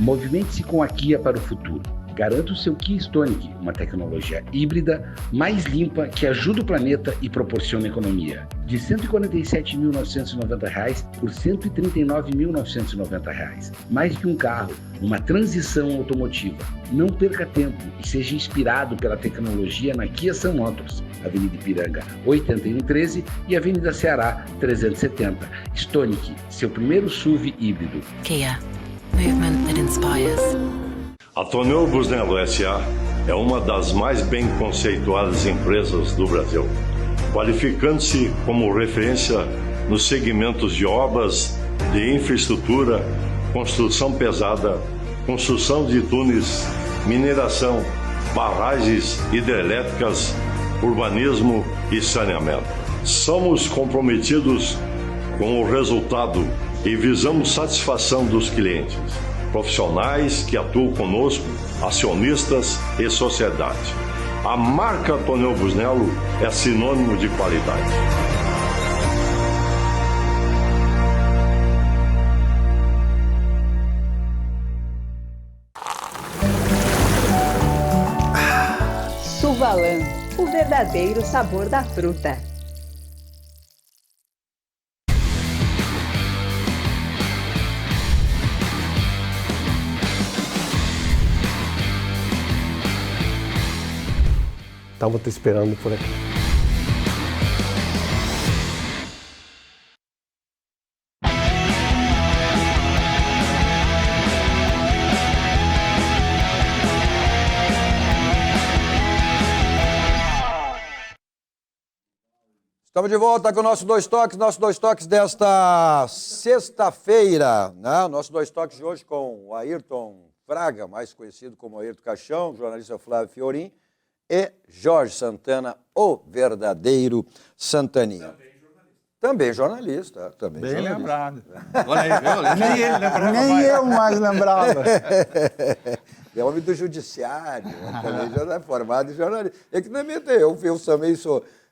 Movimente-se com a Kia para o futuro. Garanta o seu Kia Stonic, uma tecnologia híbrida mais limpa que ajuda o planeta e proporciona economia. De R$ 147.990 por R$ 139.990. Mais que um carro, uma transição automotiva. Não perca tempo e seja inspirado pela tecnologia na Kia Sun Motors. Avenida Ipiranga 8113 e Avenida Ceará 370. Stonic, seu primeiro SUV híbrido. Kia. Movement that inspires. A Tonel Busnello S.A. é uma das mais bem conceituadas empresas do Brasil, qualificando-se como referência nos segmentos de obras de infraestrutura, construção pesada, construção de túneis, mineração, barragens hidrelétricas, urbanismo e saneamento. Somos comprometidos com o resultado e visamos satisfação dos clientes, profissionais que atuam conosco, acionistas e sociedade. A marca Tonel Busnello é sinônimo de qualidade. Suvalan, o verdadeiro sabor da fruta. Estava te esperando por aqui. Estamos de volta com o nosso Dois Toques desta sexta-feira, né? Nosso Dois Toques de hoje com o Ayrton Fraga, mais conhecido como Ayrton Caixão, jornalista Flávio Fiorin, e Jorge Santana, o verdadeiro Santaninha. Também jornalista. Também bem jornalista. Lembrado. Olha aí, viu? Nem ele lembrava Nem mais. eu mais lembrava. É homem do judiciário, também já é formado em jornalismo. É que também eu também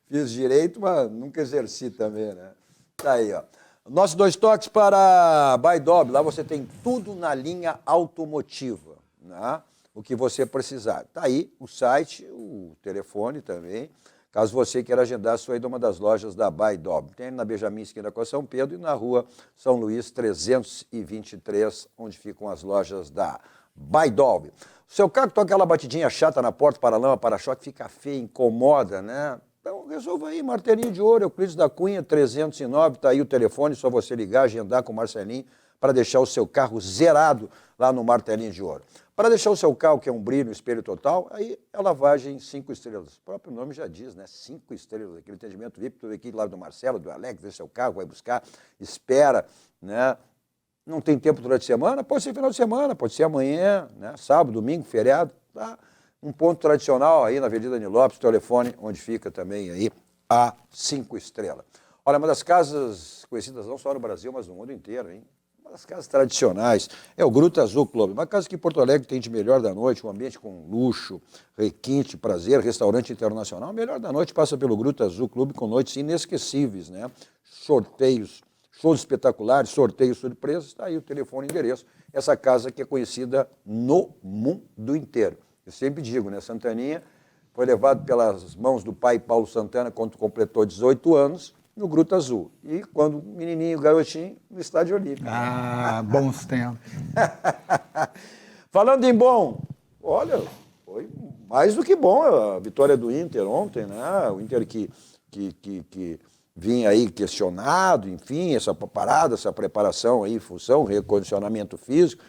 fiz direito, mas nunca exerci também, né? Tá aí, ó. Nossos Dois Toques para Baidob. Lá você tem tudo na linha automotiva, né? O que você precisar. Está aí o site, o telefone também, caso você queira agendar a sua ida a uma das lojas da Baidob. Tem na Benjamin, esquina com a São Pedro, e na rua São Luís, 323, onde ficam as lojas da Baidob. O seu carro toca aquela batidinha chata na porta, para-lama, para-choque, fica feio, incomoda, né? Então resolva aí, Martelinho de Ouro, Euclides da Cunha, 309, está aí o telefone, só você ligar, agendar com o Marcelinho, para deixar o seu carro zerado lá no Martelinho de Ouro. Para deixar o seu carro, que é um brilho, um espelho total, aí é lavagem 5 estrelas. O próprio nome já diz, né? 5 estrelas. Aquele atendimento VIP, tudo aqui lá do Marcelo, do Alex, vê seu carro, vai buscar, espera, né? Não tem tempo durante a semana? Pode ser final de semana, pode ser amanhã, né? Sábado, domingo, feriado, tá? Um ponto tradicional aí na Avenida Nilópolis, telefone, onde fica também aí a 5 estrelas. Olha, uma das casas conhecidas não só no Brasil, mas no mundo inteiro, hein? Uma das casas tradicionais é o Gruta Azul Club, uma casa que Porto Alegre tem de melhor da noite, um ambiente com luxo, requinte, prazer, restaurante internacional. O melhor da noite passa pelo Gruta Azul Club com noites inesquecíveis, né? Sorteios, shows espetaculares, sorteios surpresas, está aí o telefone e endereço. Essa casa que é conhecida no mundo inteiro. Eu sempre digo, né? Santaninha foi levado pelas mãos do pai Paulo Santana quando completou 18 anos, no Gruta Azul. E quando menininho, garotinho, no Estádio Olímpico. Ah, bons tempos. Falando em bom, olha, foi mais do que bom a vitória do Inter ontem, né? O Inter que vinha aí questionado, enfim, essa parada, essa preparação aí, função, recondicionamento físico.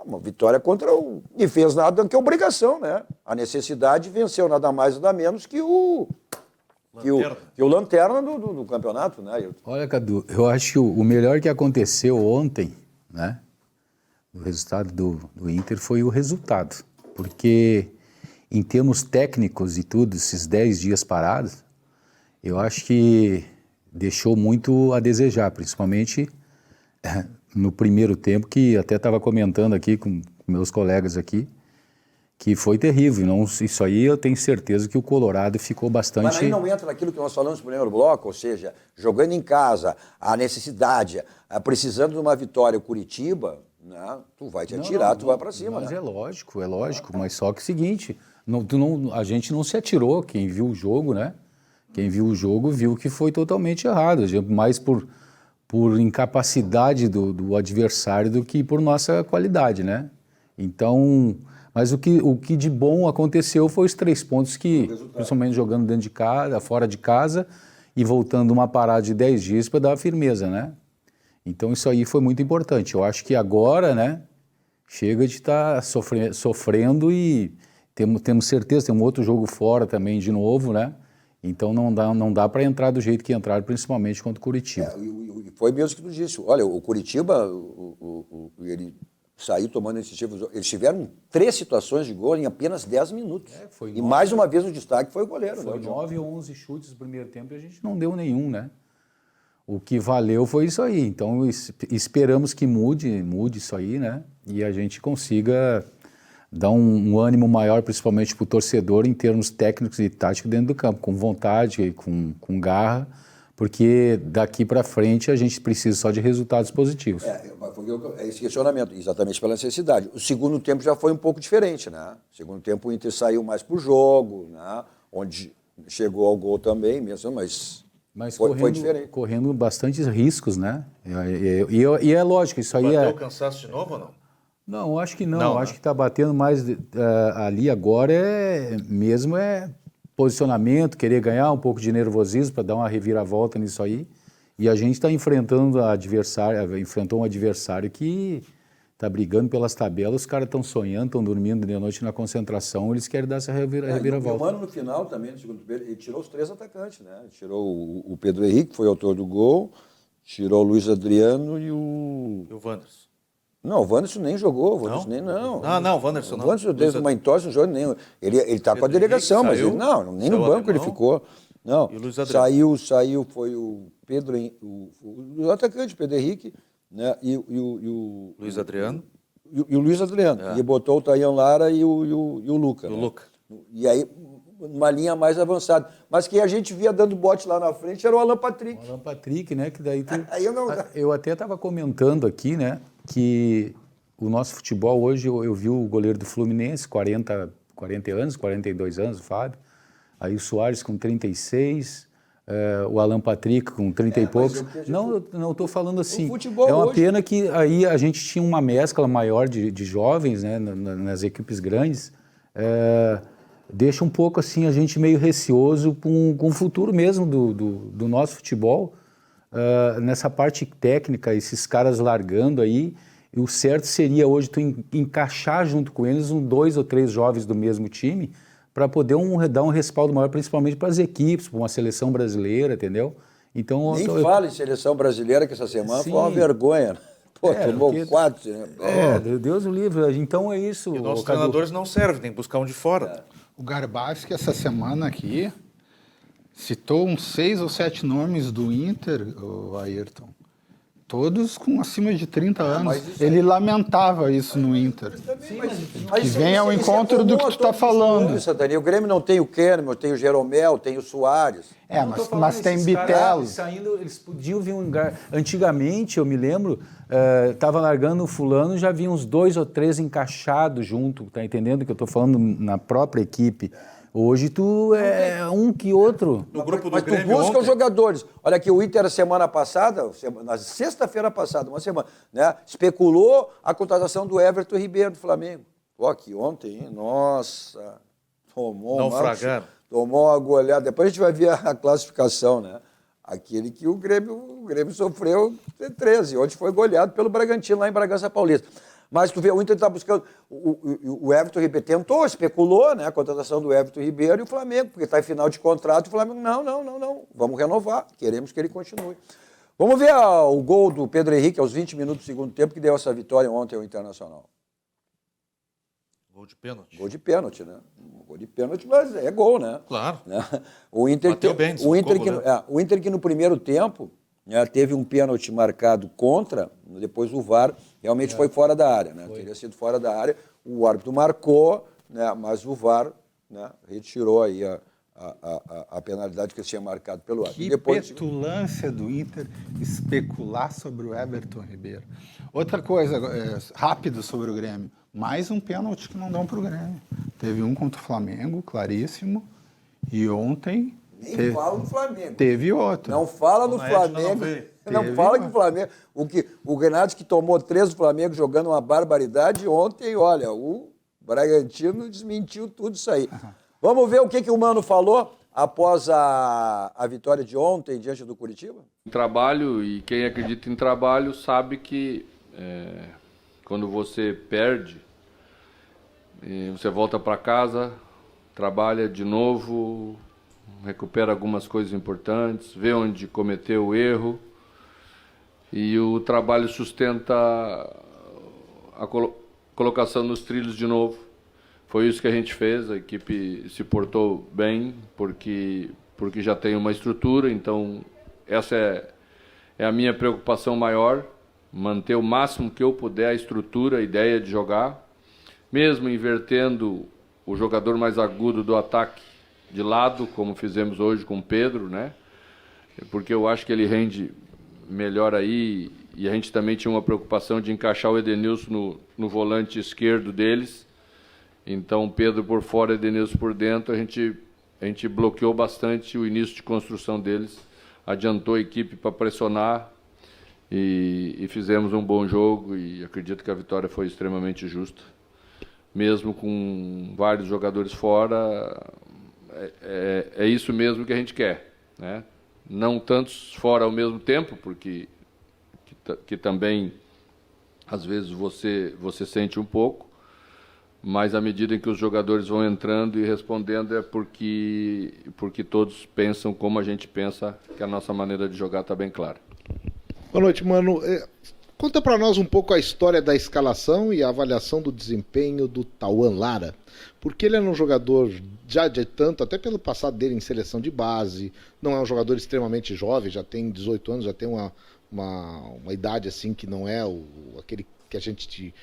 Uma vitória contra o... E fez nada que obrigação, né? A necessidade venceu nada mais nada menos que o Lanterna do campeonato, né? Olha, Cadu, eu acho que o melhor que aconteceu ontem, né, no resultado do Inter foi o resultado. Porque, em termos técnicos e tudo, esses 10 dias parados, eu acho que deixou muito a desejar, principalmente no primeiro tempo, que até estava comentando aqui com meus colegas aqui, que foi terrível. Não, isso aí eu tenho certeza que o Colorado ficou bastante... Mas aí não entra naquilo que nós falamos no primeiro bloco, ou seja, jogando em casa, a necessidade, precisando de uma vitória, o Curitiba, né? Tu vai te atirar, tu vai para cima. Mas né? é lógico, mas só que é o seguinte, a gente não se atirou, quem viu o jogo, né? Quem viu o jogo viu que foi totalmente errado, mais por incapacidade do adversário do que por nossa qualidade, né? Então, mas o que de bom aconteceu foi os 3 pontos que, principalmente jogando dentro de casa, fora de casa e voltando uma parada de 10 dias para dar firmeza, né? Então isso aí foi muito importante. Eu acho que agora, né, chega de estar sofrendo e temos certeza, tem um outro jogo fora também de novo, né? Então não dá para entrar do jeito que entraram, principalmente contra o Curitiba. E foi mesmo que tu disse. Olha, o Curitiba, ele saiu tomando iniciativa. Eles tiveram 3 situações de gol em apenas 10 minutos. E mais uma vez o destaque foi o goleiro. Foi 9 ou 11 chutes no primeiro tempo e a gente não deu nenhum, né? O que valeu foi isso aí. Então esperamos que mude isso aí, né? E a gente consiga dar um ânimo maior, principalmente para o torcedor, em termos técnicos e táticos dentro do campo, com vontade, com garra, porque daqui para frente a gente precisa só de resultados positivos. É esse questionamento, exatamente pela necessidade. O segundo tempo já foi um pouco diferente, né? O segundo tempo o Inter saiu mais para o jogo, né? Onde chegou ao gol também mesmo, mas foi diferente. Correndo bastantes riscos, né? E é lógico, isso aí Bateu o cansaço de novo ou não? Não, acho que não. Acho que está batendo mais ali agora mesmo posicionamento, querer ganhar um pouco de nervosismo para dar uma reviravolta nisso aí. E a gente está enfrentou um adversário que está brigando pelas tabelas, os caras estão sonhando, estão dormindo de noite na concentração, eles querem dar essa reviravolta. E o Mano no final também, no segundo período, ele tirou os 3 atacantes, né? Ele tirou o Pedro Henrique, que foi autor do gol, tirou o Luiz Adriano e o Wanderson. Não, o Wanderson nem jogou, o Wanderson não, o Wanderson não. O Wanderson teve uma entorse no jogo, nem. Ele está com a delegação, mas ele, nem no banco ele ficou. Não, saiu, foi o Pedro, o atacante, Pedro Henrique, né? E o Luiz Adriano. E o Luiz Adriano. E botou o Taian Lara e o Luca. E aí, uma linha mais avançada. Mas quem a gente via dando bote lá na frente era o Alan Patrick. O Alan Patrick, né? Que daí eu até estava comentando aqui, né? Que o nosso futebol hoje, eu vi o goleiro do Fluminense, 40 anos, 42 anos, o Fábio. Aí o Soares com 36, o Alan Patrick com 30 e poucos. Não estou falando assim. É uma pena que aí a gente tinha uma mescla maior de jovens, né, nas equipes grandes. Deixa um pouco assim a gente meio receoso com o futuro mesmo do nosso futebol. Nessa parte técnica, esses caras largando aí, o certo seria hoje tu encaixar junto com eles 2 ou 3 jovens do mesmo time para poder dar um respaldo maior, principalmente para as equipes, para uma seleção brasileira, entendeu? Então, nem fala em seleção brasileira, que essa semana foi uma vergonha. Pô, tomou 4. Né? Deus o livre. Então é isso. E nossos treinadores não servem, tem que buscar um de fora. O Garbaschi, essa semana aqui, citou uns 6 ou 7 nomes do Inter, o Ayrton. Todos com acima de 30 anos. Ele lamentava isso no Inter. Que vem ao encontro do que tu está falando. O Grêmio não tem o Kahneman, tem o Jeromel, tem o Soares. Mas tem Bitelo. Eles podiam vir um lugar. Antigamente, eu me lembro, estava largando o fulano, já vinha uns 2 ou 3 encaixados junto, tá entendendo o que eu estou falando na própria equipe. Hoje tu é um que outro. No grupo do mas Grêmio tu busca ontem... os jogadores. Olha aqui, o Inter, semana passada, na sexta-feira passada, uma semana, né, especulou a contratação do Everton Ribeiro do Flamengo. Ó, que ontem, hein? Nossa, tomou uma goleada. Depois a gente vai ver a classificação, né? Aquele que o Grêmio sofreu 13. Ontem foi goleado pelo Bragantino, lá em Bragança Paulista. Mas tu vê, o Inter está buscando, o Everton Ribeiro tentou, especulou, né, a contratação do Everton Ribeiro e o Flamengo, porque está em final de contrato, e o Flamengo, não, vamos renovar, queremos que ele continue. Vamos ver o gol do Pedro Henrique aos 20 minutos do segundo tempo, que deu essa vitória ontem ao Internacional. Gol de pênalti. Gol de pênalti, né? Gol de pênalti, mas é gol, né? Claro. Né? O Inter que no primeiro tempo, né, teve um pênalti marcado contra, depois o VAR realmente foi fora da área, né? Teria sido fora da área, o árbitro marcou, né, mas o VAR, né, retirou aí a penalidade que tinha marcado pelo árbitro. Que Depois, petulância do Inter especular sobre o Everton Ribeiro. Outra coisa, rápido sobre o Grêmio. Mais um pênalti que não dão para o Grêmio. Teve um contra o Flamengo, claríssimo. E ontem... Nem fala no Flamengo. Teve outro. Não fala no Flamengo. Não fala que o Flamengo... O Renato que tomou 3 do Flamengo jogando uma barbaridade ontem, olha, o Bragantino desmentiu tudo isso aí. Vamos ver o que o Mano falou após a vitória de ontem diante do Curitiba? Trabalho, e quem acredita em trabalho sabe que quando você perde, você volta para casa, trabalha de novo, recupera algumas coisas importantes, vê onde cometeu o erro, e o trabalho sustenta a colocação nos trilhos de novo. Foi isso que a gente fez, a equipe se portou bem, porque já tem uma estrutura, então essa é a minha preocupação maior, manter o máximo que eu puder a estrutura, a ideia de jogar, mesmo invertendo o jogador mais agudo do ataque de lado, como fizemos hoje com o Pedro, né? Porque eu acho que ele rende melhor aí, e a gente também tinha uma preocupação de encaixar o Edenilson no volante esquerdo deles. Então, Pedro por fora e Edenilson por dentro, a gente bloqueou bastante o início de construção deles, adiantou a equipe para pressionar e fizemos um bom jogo, e acredito que a vitória foi extremamente justa. Mesmo com vários jogadores fora, é isso mesmo que a gente quer, né? Não tantos fora ao mesmo tempo, porque que também, às vezes, você sente um pouco, mas à medida em que os jogadores vão entrando e respondendo é porque todos pensam como a gente pensa, que a nossa maneira de jogar está bem clara. Boa noite, Mano. Conta para nós um pouco a história da escalação e a avaliação do desempenho do Tauan Lara, porque ele é um jogador já de tanto, até pelo passado dele em seleção de base, não é um jogador extremamente jovem, já tem 18 anos, já tem uma idade assim que não é aquele que a gente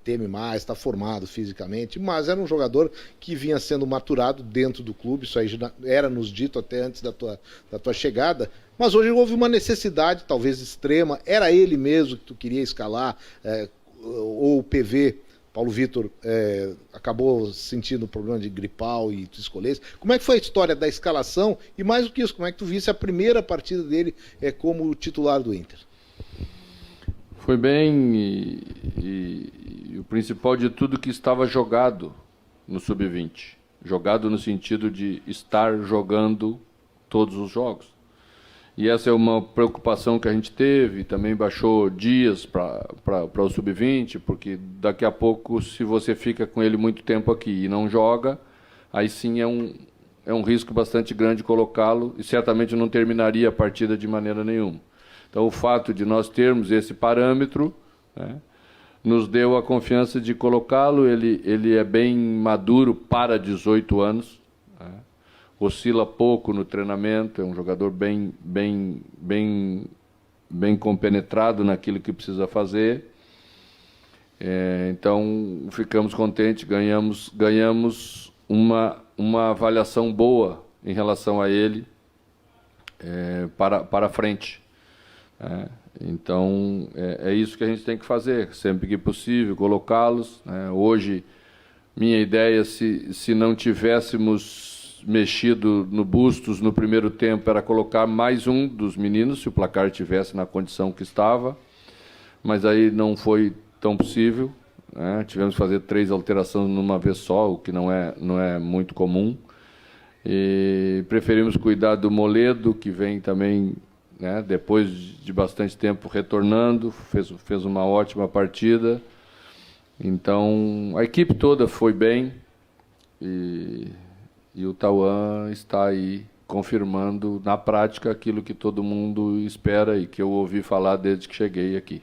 teme mais, está formado fisicamente, mas era um jogador que vinha sendo maturado dentro do clube, isso aí já era nos dito até antes da tua chegada, mas hoje houve uma necessidade, talvez extrema, era ele mesmo que tu queria escalar, ou o PV, Paulo Vitor, acabou sentindo problema de gripal e tu escolhesse. Como é que foi a história da escalação e mais do que isso, como é que tu visse a primeira partida dele como titular do Inter? Foi bem, e o principal de tudo que estava jogado no Sub-20. Jogado no sentido de estar jogando todos os jogos. E essa é uma preocupação que a gente teve, também baixou dias para o Sub-20, porque daqui a pouco, se você fica com ele muito tempo aqui e não joga, aí sim é um risco bastante grande colocá-lo, e certamente não terminaria a partida de maneira nenhuma. Então, o fato de nós termos esse parâmetro, né, nos deu a confiança de colocá-lo. Ele é bem maduro para 18 anos, né, oscila pouco no treinamento, é um jogador bem compenetrado naquilo que precisa fazer. Então, ficamos contentes, ganhamos uma avaliação boa em relação a ele para frente. Então, é isso que a gente tem que fazer, sempre que possível, colocá-los. Hoje, minha ideia, se não tivéssemos mexido no Bustos no primeiro tempo, era colocar mais um dos meninos, se o placar estivesse na condição que estava, mas aí não foi tão possível. Tivemos que fazer 3 alterações numa vez só, o que não é muito comum. E preferimos cuidar do Moledo, que vem também... depois de bastante tempo retornando, fez uma ótima partida. Então, a equipe toda foi bem e o Tauan está aí confirmando na prática aquilo que todo mundo espera e que eu ouvi falar desde que cheguei aqui.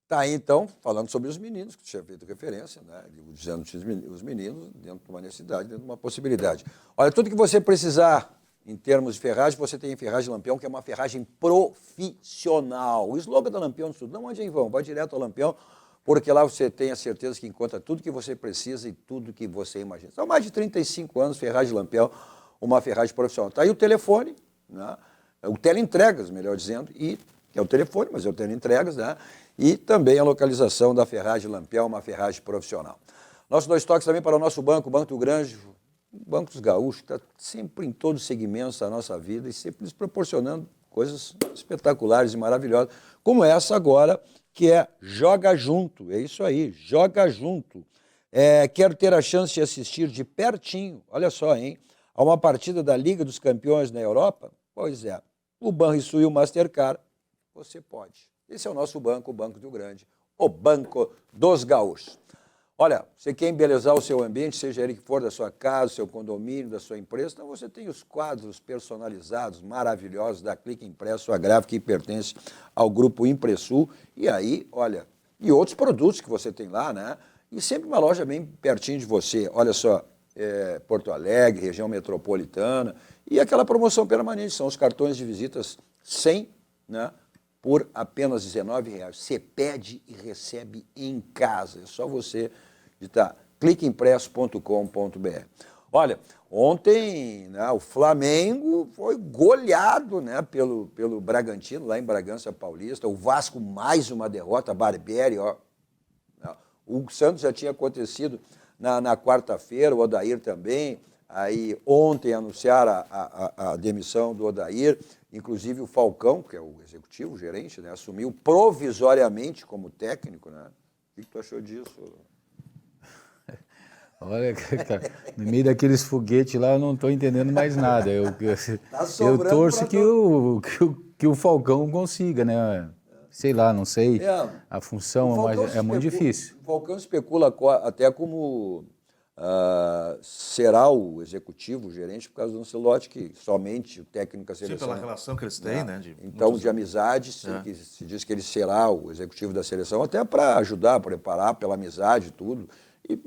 Tá aí, então, falando sobre os meninos, que tinha feito referência, né? Dizendo os meninos dentro de uma necessidade, dentro de uma possibilidade. Olha, tudo que você precisar em termos de ferragem, você tem a Ferragem Lampião, que é uma ferragem profissional. O slogan da Lampião, não ande em vão, vai direto ao Lampião, porque lá você tem a certeza que encontra tudo que você precisa e tudo que você imagina. São mais de 35 anos, Ferragem Lampião, uma ferragem profissional. Está aí o telefone, né? O teleentregas, melhor dizendo, e é o telefone, mas é o teleentregas, né? E também a localização da ferragem Lampião, uma ferragem profissional. Nossos 2 toques também para o nosso banco, o Banco do Grande, o Banco dos Gaúchos, que está sempre em todos os segmentos da nossa vida e sempre nos proporcionando coisas espetaculares e maravilhosas, como essa agora, que é Joga Junto. É isso aí, Joga Junto. Quero ter a chance de assistir de pertinho, olha só, hein, a uma partida da Liga dos Campeões na Europa? Pois é, o Banrisul e o Mastercard, você pode. Esse é o nosso banco, o Banco do Grande, o Banco dos Gaúchos. Olha, você quer embelezar o seu ambiente, seja ele que for da sua casa, do seu condomínio, da sua empresa, então você tem os quadros personalizados, maravilhosos da Clique Impresso, a gráfica que pertence ao Grupo Impressul. E aí, olha, e outros produtos que você tem lá, né? E sempre uma loja bem pertinho de você. Olha só, Porto Alegre, região metropolitana. E aquela promoção permanente, são os cartões de visitas 100, né? Por apenas R$19. Você pede e recebe em casa. É só você digitar cliqueimpresso.com.br. Olha, ontem, né, o Flamengo foi goleado, né, pelo Bragantino, lá em Bragança Paulista. O Vasco, mais uma derrota, Barbieri. Ó. O Santos já tinha acontecido na quarta-feira, o Odair também. Aí ontem anunciaram a demissão do Odair. Inclusive o Falcão, que é o executivo, o gerente, né, assumiu provisoriamente como técnico, né? O que tu achou disso? Olha, cara, no meio daqueles foguetes lá eu não estou entendendo mais nada. Eu torço que o Falcão consiga, né? Sei lá, não sei a função, mas é muito difícil. O Falcão especula até como será o executivo, o gerente, por causa do Ancelotti, que somente o técnico da seleção... Sim, pela relação que eles têm, né? Então, de amizade, se diz que ele será o executivo da seleção, até para ajudar a preparar pela amizade e tudo. E,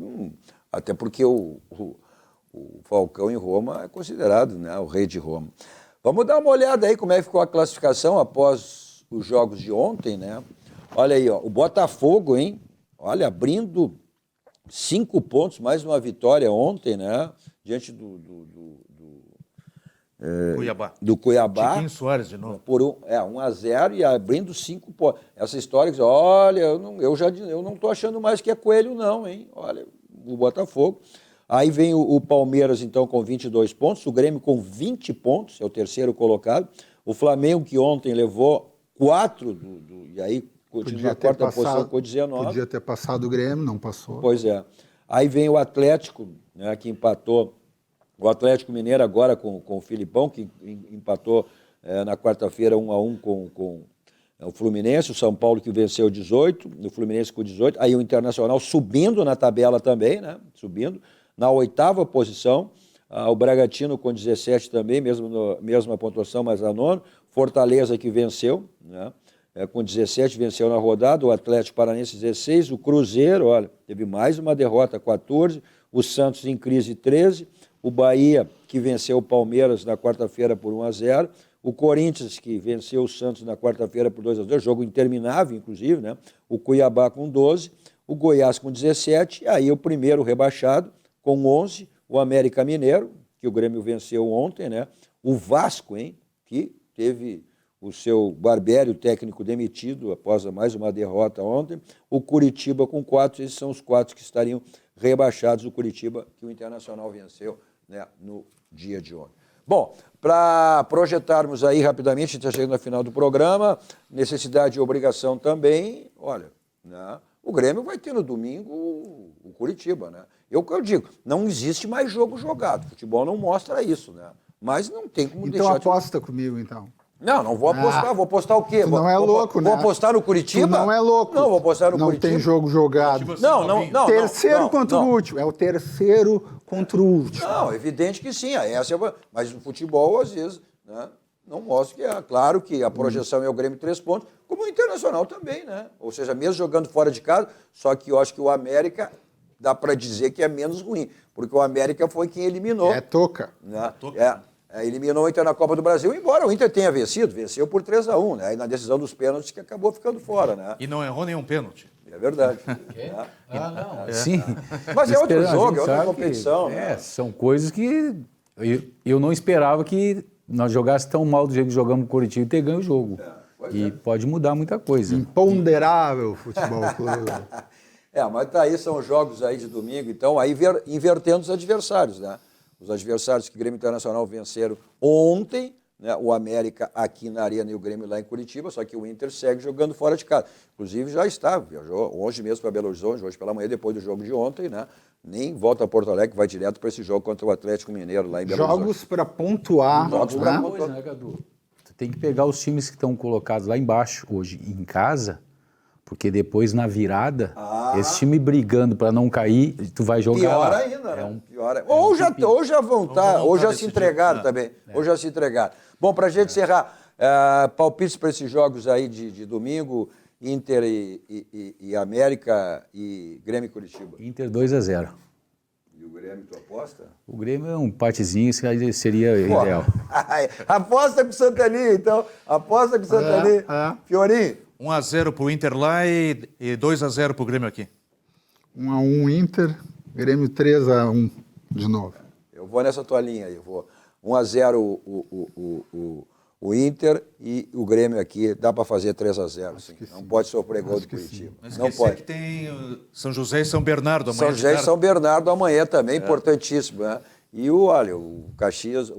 até porque o Falcão em Roma é considerado, né, o rei de Roma. Vamos dar uma olhada aí como é que ficou a classificação após os jogos de ontem, né? Olha aí, ó, o Botafogo, hein? Olha, abrindo 5 pontos, mais uma vitória ontem, né? Diante do Cuiabá. Chiquinho Soares de novo. Por 1-0 e abrindo 5 pontos. Essa história que olha, eu não estou achando mais que é coelho não, hein? Olha, o Botafogo. Aí vem o Palmeiras, então, com 22 pontos, o Grêmio com 20 pontos, é o terceiro colocado. O Flamengo, que ontem levou 4, e aí continua na quarta posição com 19. Podia ter passado o Grêmio, não passou. Pois é. Aí vem o Atlético, né, que empatou, o Atlético Mineiro agora com o Filipão, que empatou na quarta-feira 1-1 com o Fluminense, o São Paulo que venceu 18, o Fluminense com 18, aí o Internacional subindo na tabela também, né, subindo, na 8ª posição, o Bragantino com 17 também, mesma pontuação, mas a 9ª, Fortaleza que venceu, né, com 17, venceu na rodada, o Atlético Paranaense 16, o Cruzeiro, olha, teve mais uma derrota, 14, o Santos em crise 13, o Bahia que venceu o Palmeiras na quarta-feira por 1-0, o Corinthians que venceu o Santos na quarta-feira por 2-0, jogo interminável, inclusive, né? O Cuiabá com 12, o Goiás com 17, e aí o primeiro rebaixado com 11, o América Mineiro, que o Grêmio venceu ontem, né? O Vasco, hein, que teve o seu Barbieri, o técnico, demitido após mais uma derrota ontem, o Curitiba com 4, esses são os 4 que estariam rebaixados, o Curitiba que o Internacional venceu, né, no dia de ontem. Bom, para projetarmos aí rapidamente, a gente está chegando ao final do programa, necessidade e obrigação também, olha, né, o Grêmio vai ter no domingo o Curitiba, né? Eu digo, não existe mais jogo jogado, o futebol não mostra isso, né? Mas não tem como então deixar... Então aposta comigo, então. Não vou apostar. Vou apostar o quê? Tu não é louco, né? Vou apostar no Curitiba? Tu não é louco. Não, vou apostar no Curitiba. Não tem jogo jogado. Não. Terceiro contra o último. É o terceiro contra o último. Não, é evidente que sim. Mas o futebol, às vezes, né, não mostra que é. Claro que a projeção é o Grêmio 3 pontos, como o Internacional também, né? Ou seja, mesmo jogando fora de casa, só que eu acho que o América dá para dizer que é menos ruim, porque o América foi quem eliminou. É toca. Né? Eliminou o Inter na Copa do Brasil, embora o Inter tenha venceu por 3-1, né? Aí na decisão dos pênaltis que acabou ficando fora, né? E não errou nenhum pênalti. É verdade. Não. Sim. Mas é outro jogo, é outra competição. São coisas que Eu não esperava que nós jogássemos tão mal do jeito que jogamos no Curitiba e ter ganho o jogo. Pode mudar muita coisa. Imponderável futebol clube. Mas tá aí, são jogos aí de domingo, então aí invertendo os adversários, né? Os adversários que o Grêmio Internacional venceram ontem, né? O América aqui na Arena e o Grêmio lá em Curitiba, só que o Inter segue jogando fora de casa. Inclusive já viajou hoje mesmo para Belo Horizonte, hoje pela manhã, depois do jogo de ontem, né? Nem volta a Porto Alegre, vai direto para esse jogo contra o Atlético Mineiro lá em Belo Horizonte. Jogos para pontuar. Jogos para pontuar, né, Cadu? Tu tem que pegar os times que estão colocados lá embaixo hoje em casa, porque depois na virada, esse time brigando para não cair, tu vai jogar pior lá. Ainda, né? Ou já vão estar, ou já se entregaram também. Ou já se entregaram. Bom, para a gente encerrar, palpites para esses jogos aí de domingo, Inter e América e Grêmio e Curitiba. Inter 2-0. E o Grêmio, tu aposta? O Grêmio é um empatezinho, isso aí seria ideal. Aposta com o Santaninha, então. Aposta com o Santaninha. Fiorinho? 1-0 pro Inter lá e 2-0 pro Grêmio aqui. 1-1 Inter, Grêmio 3-1 de novo. Eu vou nessa tua linha aí, vou 1-0 o Inter e o Grêmio aqui, dá para fazer 3-0. Assim. Não pode sofrer gol do Curitiba. Não pode. Que tem São José e São Bernardo amanhã. São José e São Bernardo amanhã também, importantíssimo, né? E o Caxias,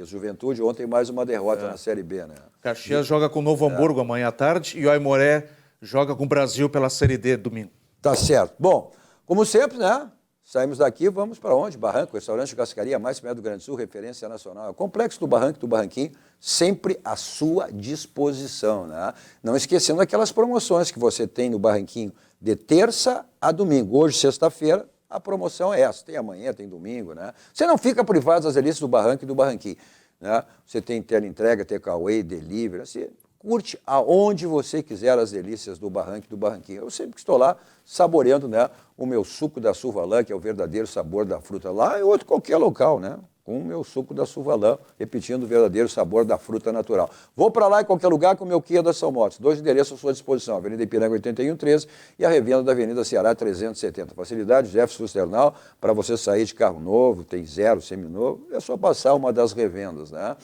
Juventude, ontem mais uma derrota na Série B, né? Caxias joga com o Novo Hamburgo amanhã à tarde e o Aimoré joga com o Brasil pela Série D domingo. Tá certo. Bom, como sempre, né? Saímos daqui, vamos para onde? Barranco, restaurante de cascaria mais perto do Grande do Sul, referência nacional. O Complexo do Barranco, do Barranquinho, sempre à sua disposição, né? Não esquecendo aquelas promoções que você tem no Barranquinho de terça a domingo. Hoje, sexta-feira, a promoção é essa. Tem amanhã, tem domingo, né? Você não fica privado das delícias do Barranco e do Barranquinho, né? Você tem teleentrega, takeaway, delivery, você curte aonde você quiser as delícias do Barranco e do Barranquinho. Eu sempre estou lá saboreando, né, o meu suco da Suvalã, que é o verdadeiro sabor da fruta lá, e outro qualquer local, né? Com o meu suco da Suvalã, repetindo o verdadeiro sabor da fruta natural. Vou para lá em qualquer lugar com o meu Kia da São Motos. 2 endereços à sua disposição, Avenida Ipiranga 8113 e a revenda da Avenida Ceará 370. Facilidade, Jefferson Sternal, para você sair de carro novo, tem zero, seminovo, é só passar uma das revendas, né?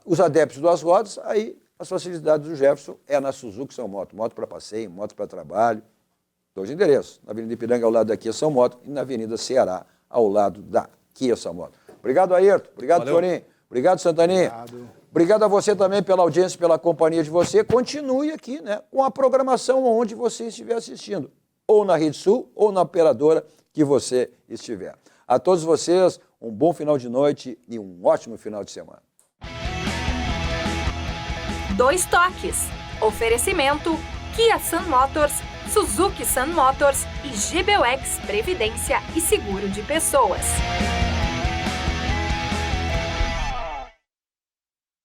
Os adeptos das rodas, aí as facilidades do Jefferson é na Suzuki São Moto. Moto para passeio, moto para trabalho. 2 endereços, na Avenida Ipiranga ao lado da Kia São Moto e na Avenida Ceará ao lado da Kia São Moto. Obrigado, Ayrton. Obrigado, Fiorinho. Obrigado, Santaninha. Obrigado a você também pela audiência, pela companhia de você. Continue aqui, né, com a programação onde você estiver assistindo, ou na Rede Sul, ou na operadora que você estiver. A todos vocês, um bom final de noite e um ótimo final de semana. 2 Toques. Oferecimento Kia Sun Motors, Suzuki Sun Motors e GBUX Previdência e Seguro de Pessoas.